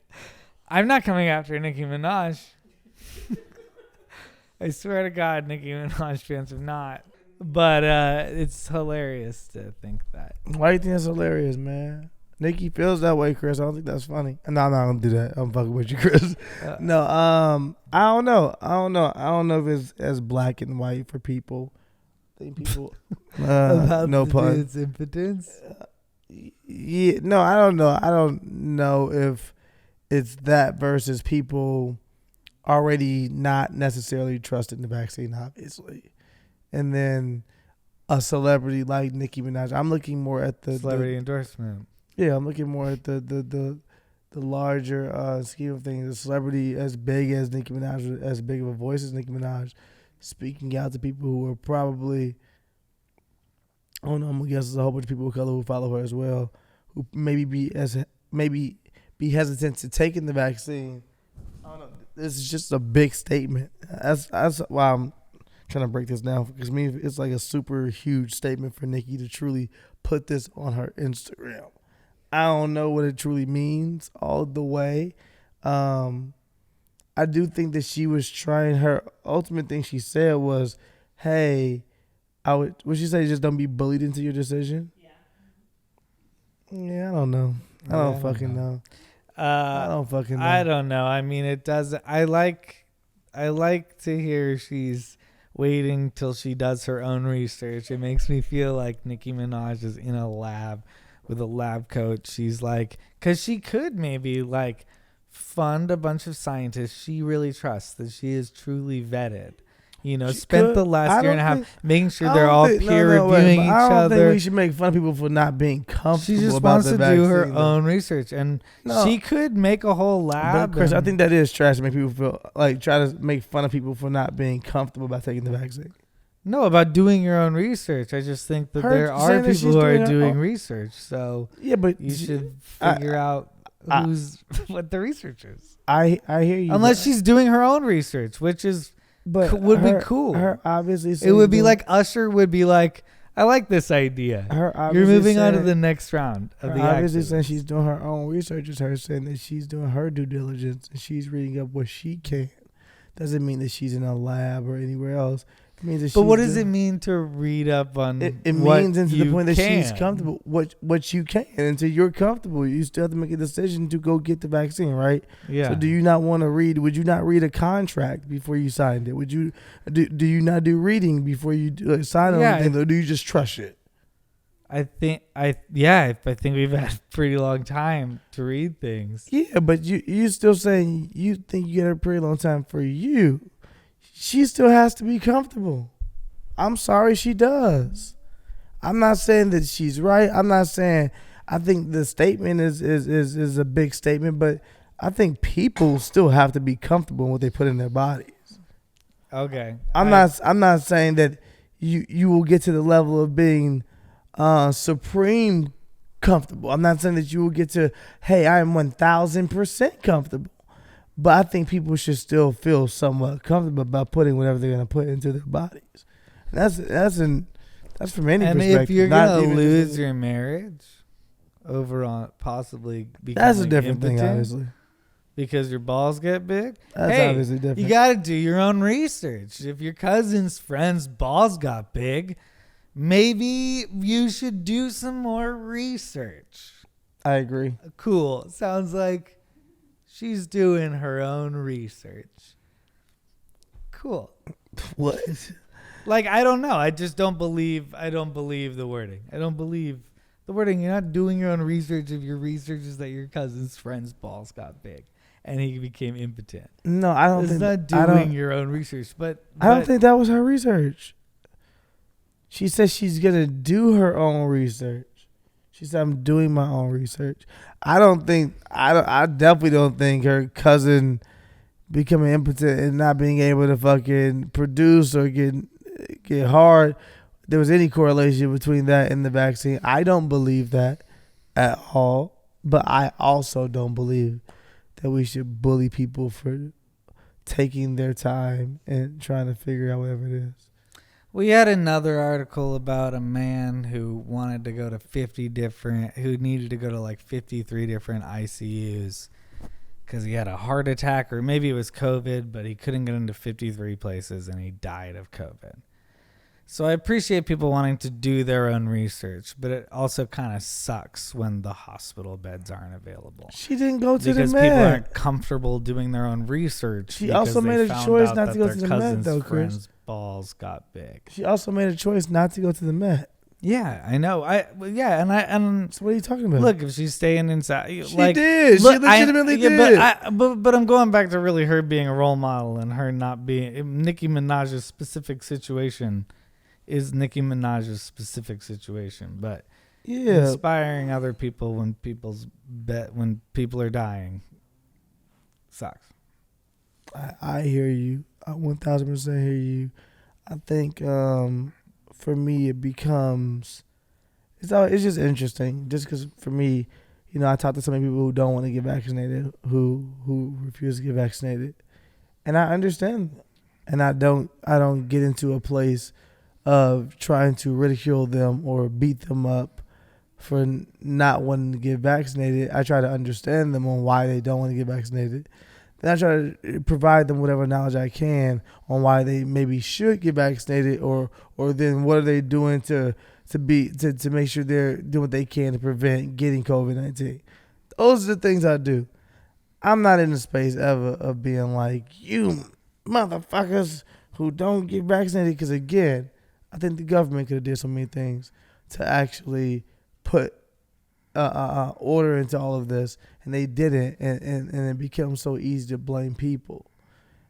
I'm not coming after Nicki Minaj. I swear to God, Nicki Minaj fans have not. But it's hilarious to think that. Why do you think that's hilarious, man? Nicki feels that way, Chris. I don't think that's funny. No, I'm not gonna do that. I'm fucking with you, Chris. No, I don't know. I don't know if it's as black and white for people. I think people About no the pun. dude's impotence. Yeah, no, I don't know. I don't know if it's that versus people already not necessarily trusting the vaccine, obviously. and then a celebrity like Nicki Minaj. I'm looking more at the Celebrity endorsement. Yeah, I'm looking more at the larger scheme of things. A celebrity as big as Nicki Minaj, as big of a voice as Nicki Minaj, speaking out to people who are probably, I don't know, I'm gonna guess there's a whole bunch of people of color who follow her as well, who maybe be hesitant to taking the vaccine. I don't know. This is just a big statement. That's why I'm trying to break this down, because me, it's like a super huge statement for Nicki to truly put this on her Instagram. I don't know what it truly means all the way. I do think that she was trying, her ultimate thing she said was, hey, would she say just don't be bullied into your decision? Yeah, I don't know. I don't fucking know. I don't fucking know. I don't know. I mean, it does. I like to hear she's waiting till she does her own research. It makes me feel like Nicki Minaj is in a lab with a lab coat. She's like, because she could maybe like fund a bunch of scientists she really trusts, that she is truly vetted. You know, spent the last year and a half making sure they're all peer reviewing each other. I don't think we other. should make fun of people for not being comfortable. She just about wants the to vaccine, do her though. own research, and she could make a whole lab. But Chris, I think that is trash to make people feel like, try to make fun of people for not being comfortable about taking the vaccine. No, about doing your own research. I just think that there are people who are doing research. So yeah, but you should figure out what the research is. I hear you. Unless she's doing her own research, which is would be cool. Her obviously, it would be like Usher would be like, I like this idea. You're moving on to the next round of the obviously activism. saying she's doing her own research is her saying that she's doing her due diligence and she's reading up what she can. Doesn't mean that she's in a lab or anywhere else. It means that. But what does it mean to read up on? It means into the point that she's comfortable. What you can until you're comfortable. You still have to make a decision to go get the vaccine, right? Yeah. So do you not want to read? Would you not read a contract before you signed it? Would you do you not do reading before you sign anything? Or do you just trust it? I think we've had a pretty long time to read things. Yeah, but you still saying you think you get a pretty long time for you. She still has to be comfortable. I'm sorry, she does. I'm not saying that she's right. I'm not saying, I think the statement is a big statement, but I think people still have to be comfortable in what they put in their bodies. Okay. I'm not saying that you will get to the level of being supreme comfortable. I'm not saying that you will get to, hey, I am 1,000% comfortable. But I think people should still feel somewhat comfortable about putting whatever they're gonna put into their bodies. That's from any perspective. And if you're gonna lose your marriage over on possibly becoming that's a different impotent, thing, obviously, because your balls get big. That's obviously different. You got to do your own research. If your cousin's friend's balls got big, maybe you should do some more research. I agree. Cool. Sounds like she's doing her own research. Cool. What? Like, I don't know. I just don't believe the wording. I don't believe the wording. You're not doing your own research if your research is that your cousin's friend's balls got big and he became impotent. No, I don't think it's not doing your own research. But I don't think that was her research. She said she's going to do her own research. She said, I'm doing my own research. I definitely don't think her cousin becoming impotent and not being able to fucking produce or get hard, there was any correlation between that and the vaccine. I don't believe that at all. But I also don't believe that we should bully people for taking their time and trying to figure out whatever it is. We had another article about a man who wanted to go to who needed to go to like 53 different ICUs because he had a heart attack, or maybe it was COVID, but he couldn't get into 53 places and he died of COVID. So I appreciate people wanting to do their own research, but it also kind of sucks when the hospital beds aren't available. She didn't go to the because med. people aren't comfortable doing their own research. She also made a choice not to go to the med, though, Chris. Friend's balls got big. She also made a choice not to go to the med. Yeah, I know. So what are you talking about? Look, if she's staying inside, she did. She legitimately did. But I'm going back to really her being a role model and her not being Nicki Minaj's specific situation. is Nicki Minaj's specific situation, but Yeah, inspiring other people when when people are dying sucks. I hear you. I 1000% hear you. I think for me it becomes it's just interesting. Just because for me, I talk to so many people who don't want to get vaccinated, who refuse to get vaccinated, and I understand, and I don't get into a place of trying to ridicule them or beat them up for not wanting to get vaccinated. I try to understand them on why they don't want to get vaccinated. Then I try to provide them whatever knowledge I can on why they maybe should get vaccinated, or then what are they doing to make sure they're doing what they can to prevent getting COVID-19. Those are the things I do. I'm not in the space ever of being like, you motherfuckers who don't get vaccinated, because again, I think the government could have did so many things to actually put order into all of this, and they didn't, and it becomes so easy to blame people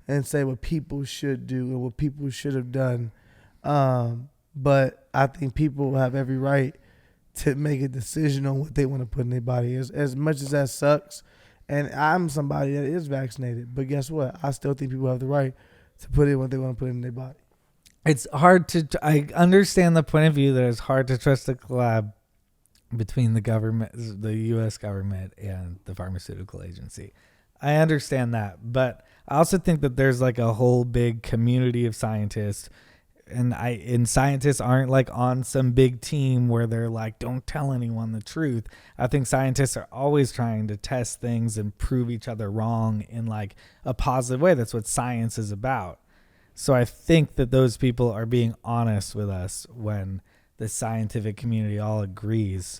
and say what people should do and what people should have done. But I think people have every right to make a decision on what they want to put in their body. As much as that sucks, and I'm somebody that is vaccinated, but guess what? I still think people have the right to put in what they want to put in their body. It's hard I understand the point of view that it's hard to trust the collab between the government, the U.S. government, and the pharmaceutical agency. I understand that, but I also think that there's like a whole big community of scientists, and scientists aren't like on some big team where they're like, don't tell anyone the truth. I think scientists are always trying to test things and prove each other wrong in like a positive way. That's what science is about. So I think that those people are being honest with us when the scientific community all agrees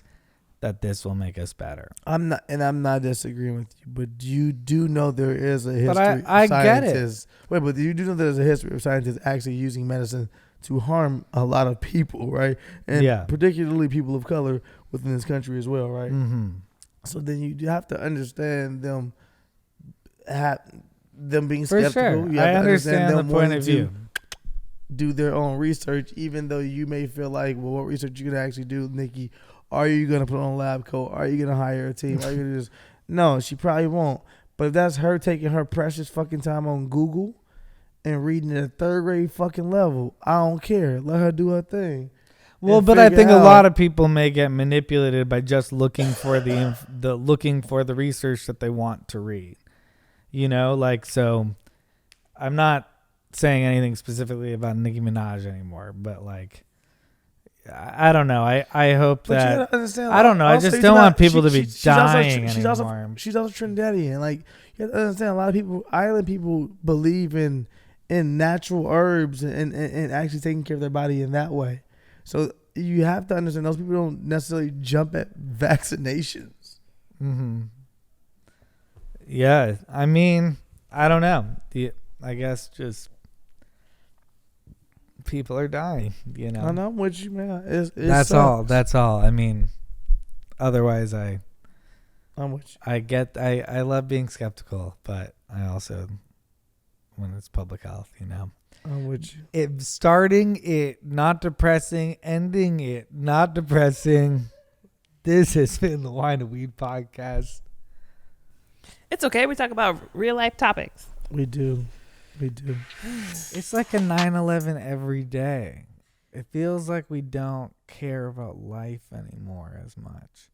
that this will make us better. I'm not disagreeing with you, but you do know there is a history. But I of scientists, get it. Wait, but you do know there's a history of scientists actually using medicine to harm a lot of people, right? And particularly people of color within this country as well, right? Mm-hmm. So then you have to understand them being For skeptical. sure. You have I to understand the them point wanting of to view. do their own research, even though you may feel like, well, what research you gonna actually do, Nikki? Are you gonna put on a lab coat? Are you gonna hire a team? Are you gonna just no? She probably won't. But if that's her taking her precious fucking time on Google and reading at a third grade fucking level, I don't care. Let her do her thing. Well, but I think a lot of people may get manipulated by just looking for looking for the research that they want to read. So I'm not saying anything specifically about Nicki Minaj anymore, but like, I don't know. I hope but that, you gotta understand, I don't know. I just don't want people to be dying anymore. She's also Trinidadian. Like, you have to understand, a lot of people, island people, believe in natural herbs and actually taking care of their body in that way. So you have to understand those people don't necessarily jump at vaccinations. Mm-hmm. Yeah, I mean, I don't know. I guess just people are dying, I know what you mean. That's all. That's all. I mean, otherwise, I'm with you. I love being skeptical, but I also, when it's public health, I'm with you. Starting it, not depressing. Ending it, not depressing. This has been the Wine and Weed podcast. It's okay. We talk about real life topics. We do. It's like a 9/11 every day. It feels like we don't care about life anymore as much.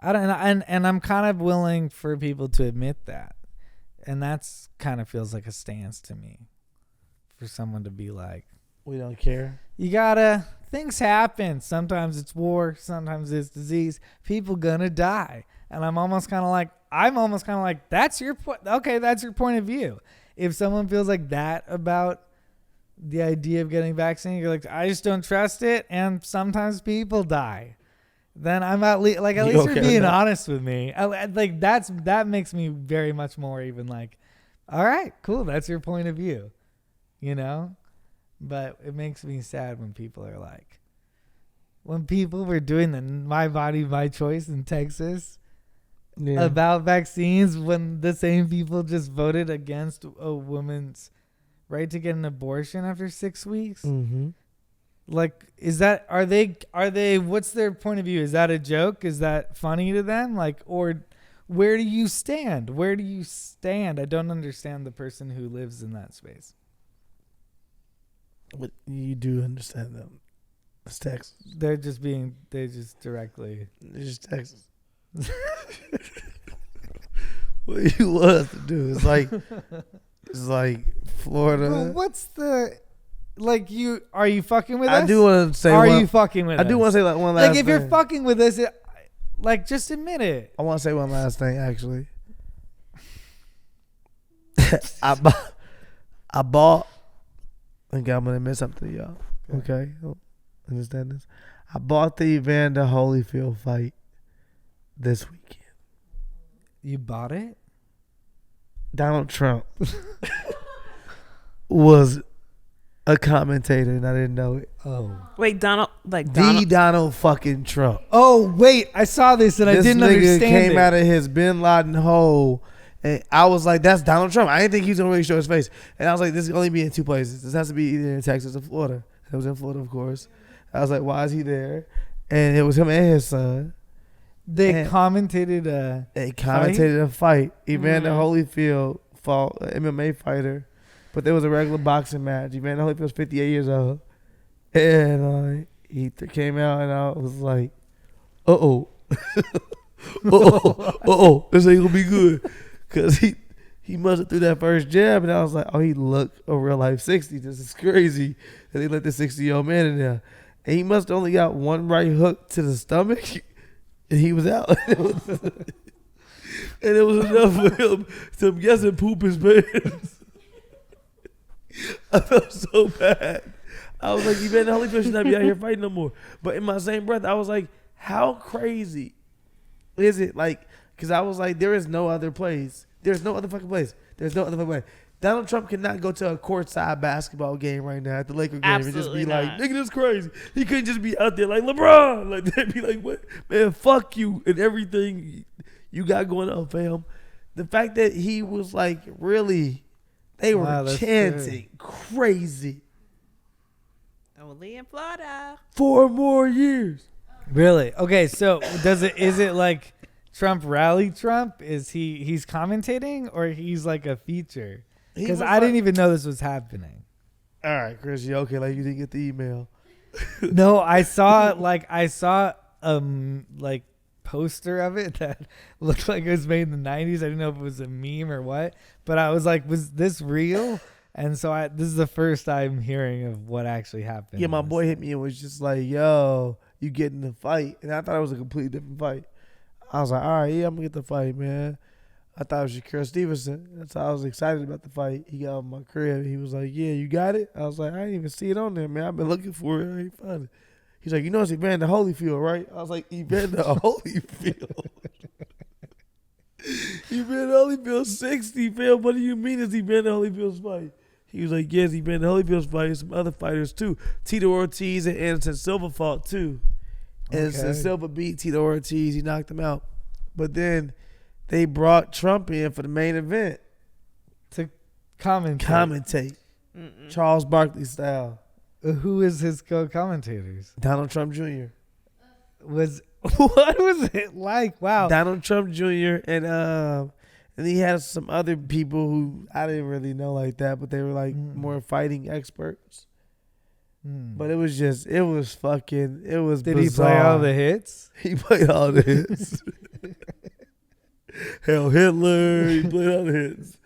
And I'm kind of willing for people to admit that. And that's kind of feels like a stance to me. For someone to be like, we don't care. Things happen. Sometimes it's war. Sometimes it's disease. People gonna die. And I'm almost kind of like, that's your point. Okay, that's your point of view. If someone feels like that about the idea of getting vaccinated, you're like, I just don't trust it. And sometimes people die. Then I'm at least you're being honest with me. That makes me very much more even like, all right, cool. That's your point of view, but it makes me sad when people are like, when people were doing the My Body, My Choice in Texas about vaccines, when the same people just voted against a woman's right to get an abortion after 6 weeks. Mm-hmm. Like, are they, what's their point of view? Is that a joke? Is that funny to them? Like, or where do you stand? Where do you stand? I don't understand the person who lives in that space. But you do understand them. It's Texas. They just directly. It's just Texas. What you want us to do? It's like Florida. Bro, what's the, like, are you fucking with us? I do want to say. You fucking with us? I do want to say like one last. Like, if thing. you're fucking with us, like, just admit it. I want to say one last thing. Actually, I bought. I think I'm gonna admit something to y'all. Okay, understand this. I bought the Evander Holyfield fight this weekend. You bought it? Donald Trump was a commentator, and I didn't know it. Oh. Wait, Donald fucking Trump. Oh, wait, I saw this and I didn't understand This nigga came out of his Bin Laden hole, and I was like, that's Donald Trump. I didn't think he was going to really show his face. And I was like, this can only be in two places. This has to be either in Texas or Florida. It was in Florida, of course. I was like, why is he there? And it was him and his son. They commentated a fight. Evander Holyfield fought an MMA fighter, but there was a regular boxing match. Evander Holyfield's 58 years old. And he came out, and I was like, uh-oh. This ain't going to be good. Because he must have threw that first jab, and I was like, oh, he looked a real life 60. This is crazy that they let the 60-year-old man in there. And he must have only got one right hook to the stomach, and he was out. And it was enough for him to, I'm guessing, poop his pants. I felt so bad. I was like, Evander Holyfield should not be out here fighting no more. But in my same breath, I was like, how crazy is it? Like, because I was like, there is no other place. There's no other fucking place. There's no other fucking place. Donald Trump cannot go to a courtside basketball game right now at the Laker game Absolutely and just be not. like, nigga, this crazy. He couldn't just be out there like LeBron. Like, they'd be like, what? Man, fuck you and everything you got going on, fam. The fact that he was like, really, they were chanting crazy. Only in Florida. 4 more years. Really? Okay, so is it like Trump rally Trump? Is he's commentating, or he's like a feature? Because I didn't even know this was happening. All right, Chris, you okay? Like, you didn't get the email. No, I saw poster of it that looked like it was made in the 90s. I didn't know if it was a meme or what, but I was like, was this real? And so this is the first time hearing of what actually happened. Yeah, my boy hit me and was just like, yo, you getting the fight. And I thought it was a completely different fight. I was like, all right, yeah, I'm going to get the fight, man. I thought it was Shakur Stevenson. That's why I was excited about the fight. He got on my crib. He was like, yeah, you got it? I was like, I didn't even see it on there, man. I've been looking for it. I ain't found it. He's like, you know it's Evander Holyfield, right? I was like, Evander Holyfield? Evander Holyfield 60, fam. What do you mean it's Evander Holyfield's fight? He was like, yes, Evander Holyfield's fight and some other fighters too. Tito Ortiz and Anderson Silva fought too. Anderson Silva beat Tito Ortiz. He knocked him out. But then they brought Trump in for the main event. To commentate. Charles Barkley style. Who is his co-commentators? Donald Trump Jr. What was it like? Wow. Donald Trump Jr. And he had some other people who I didn't really know like that, but they were like more fighting experts. But it was bizarre. Did he play all the hits? He played all the hits. Hell, Hitler. He played all the hits.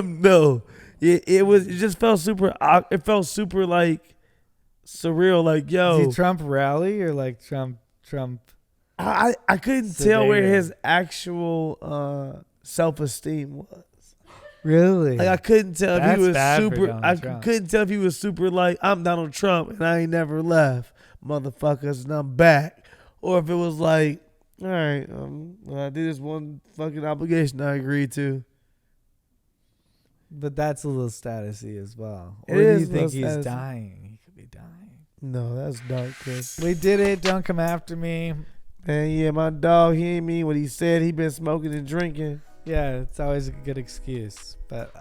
No, it just felt super. It felt super like surreal. Like, yo, is he Trump rally or like Trump? I couldn't tell where his actual self-esteem was. Really? Like, I couldn't tell if he was super. I Trump. couldn't tell if he was super like, I'm Donald Trump and I ain't never left, motherfuckers, and I'm back, or if it was like, all right, I did this one fucking obligation I agreed to. But that's a little statusy as well. Or It do you is think he's statusy. dying? He could be dying. No, that's dark, Chris. We did it. Don't come after me. Man, yeah, my dog, he ain't mean what he said. He been smoking and drinking. Yeah, it's always a good excuse. But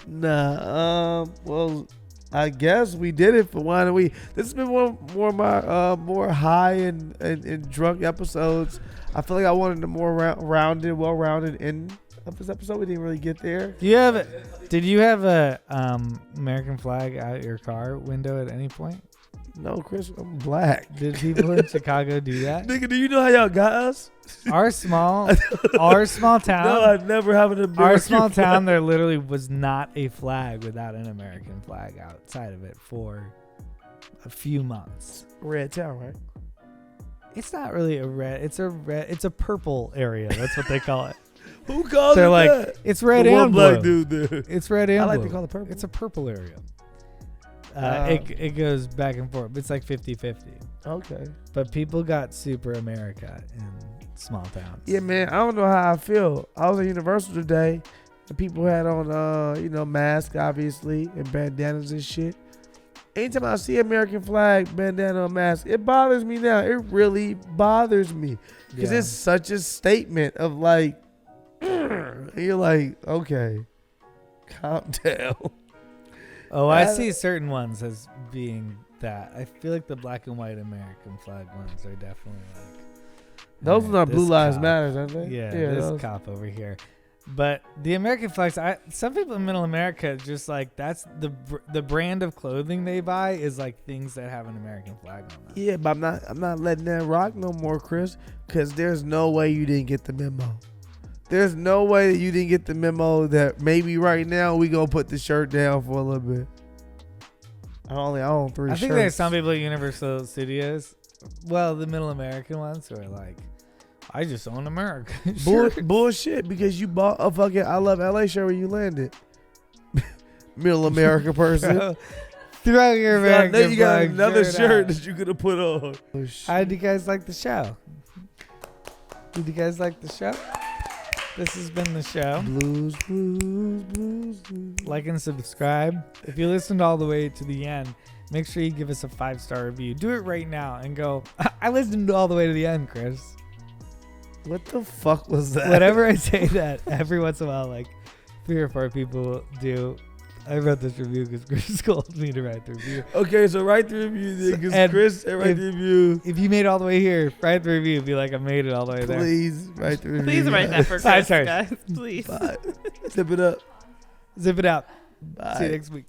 Nah, well, I guess we did it for one. This has been one more of my more high and drunk episodes. I feel like I wanted a more well-rounded end of this episode. We didn't really get there. Did you have a American flag out your car window at any point? No, Chris, I'm black. Did people in Chicago do that? Nigga, do you know how y'all got us? Our small town. No, I never have an American Our small flag. town, there literally was not a flag without an American flag outside of it for a few months. Red town, right? It's not really a red. It's a purple area. That's what they call it. Who calls They're it like, that? it's red The one and black blue. dude there. It's red and I like blue. to call it purple. It's a purple area. Um, It goes back and forth. It's like 50-50. Okay. But people got super America in small towns. Yeah, man. I don't know how I feel. I was at Universal today, and people had on, masks, obviously, and bandanas and shit. Anytime I see American flag, bandana, or mask, it bothers me now. It really bothers me because it's such a statement of like, and you're like, okay, calm down. Oh, I see certain ones as being that. I feel like the black and white American flag ones are definitely like Those are this Blue Lives cop. Matter, aren't they? Yeah, those. this cop over here. But the American flags, some people in Middle America just like that's the brand of clothing they buy is like things that have an American flag on them. Yeah, but I'm not letting that rock no more, Chris, because there's no way you didn't get the memo. There's no way that you didn't get the memo that maybe right now we gonna put the shirt down for a little bit. I own 3 shirts. I think there's some people at Universal Studios, well, the Middle American ones who are like, I just own America. Bullshit, because you bought a fucking I Love LA shirt when you landed. Middle America person. Throw your I American know you got flag another shirt out. that you could have put on. How did you guys like the show? Did you guys like the show? This has been the show. Blues, blues, blues, blues. Like and subscribe. If you listened all the way to the end, make sure you give us a 5-star review. Do it right now and go, I listened all the way to the end, Chris. What the fuck was that? Whenever I say that, every once in a while, like 3 or 4 people do. I wrote this review because Chris told me to write the review. Okay, so write the review then, because And Chris said write the review. If you made it all the way here, write the review. Be like, I made it all the way there. Please write the review. Please write that for Five Chris, stars. guys. Please. Bye. Zip it up. Zip it out. Bye. See you next week.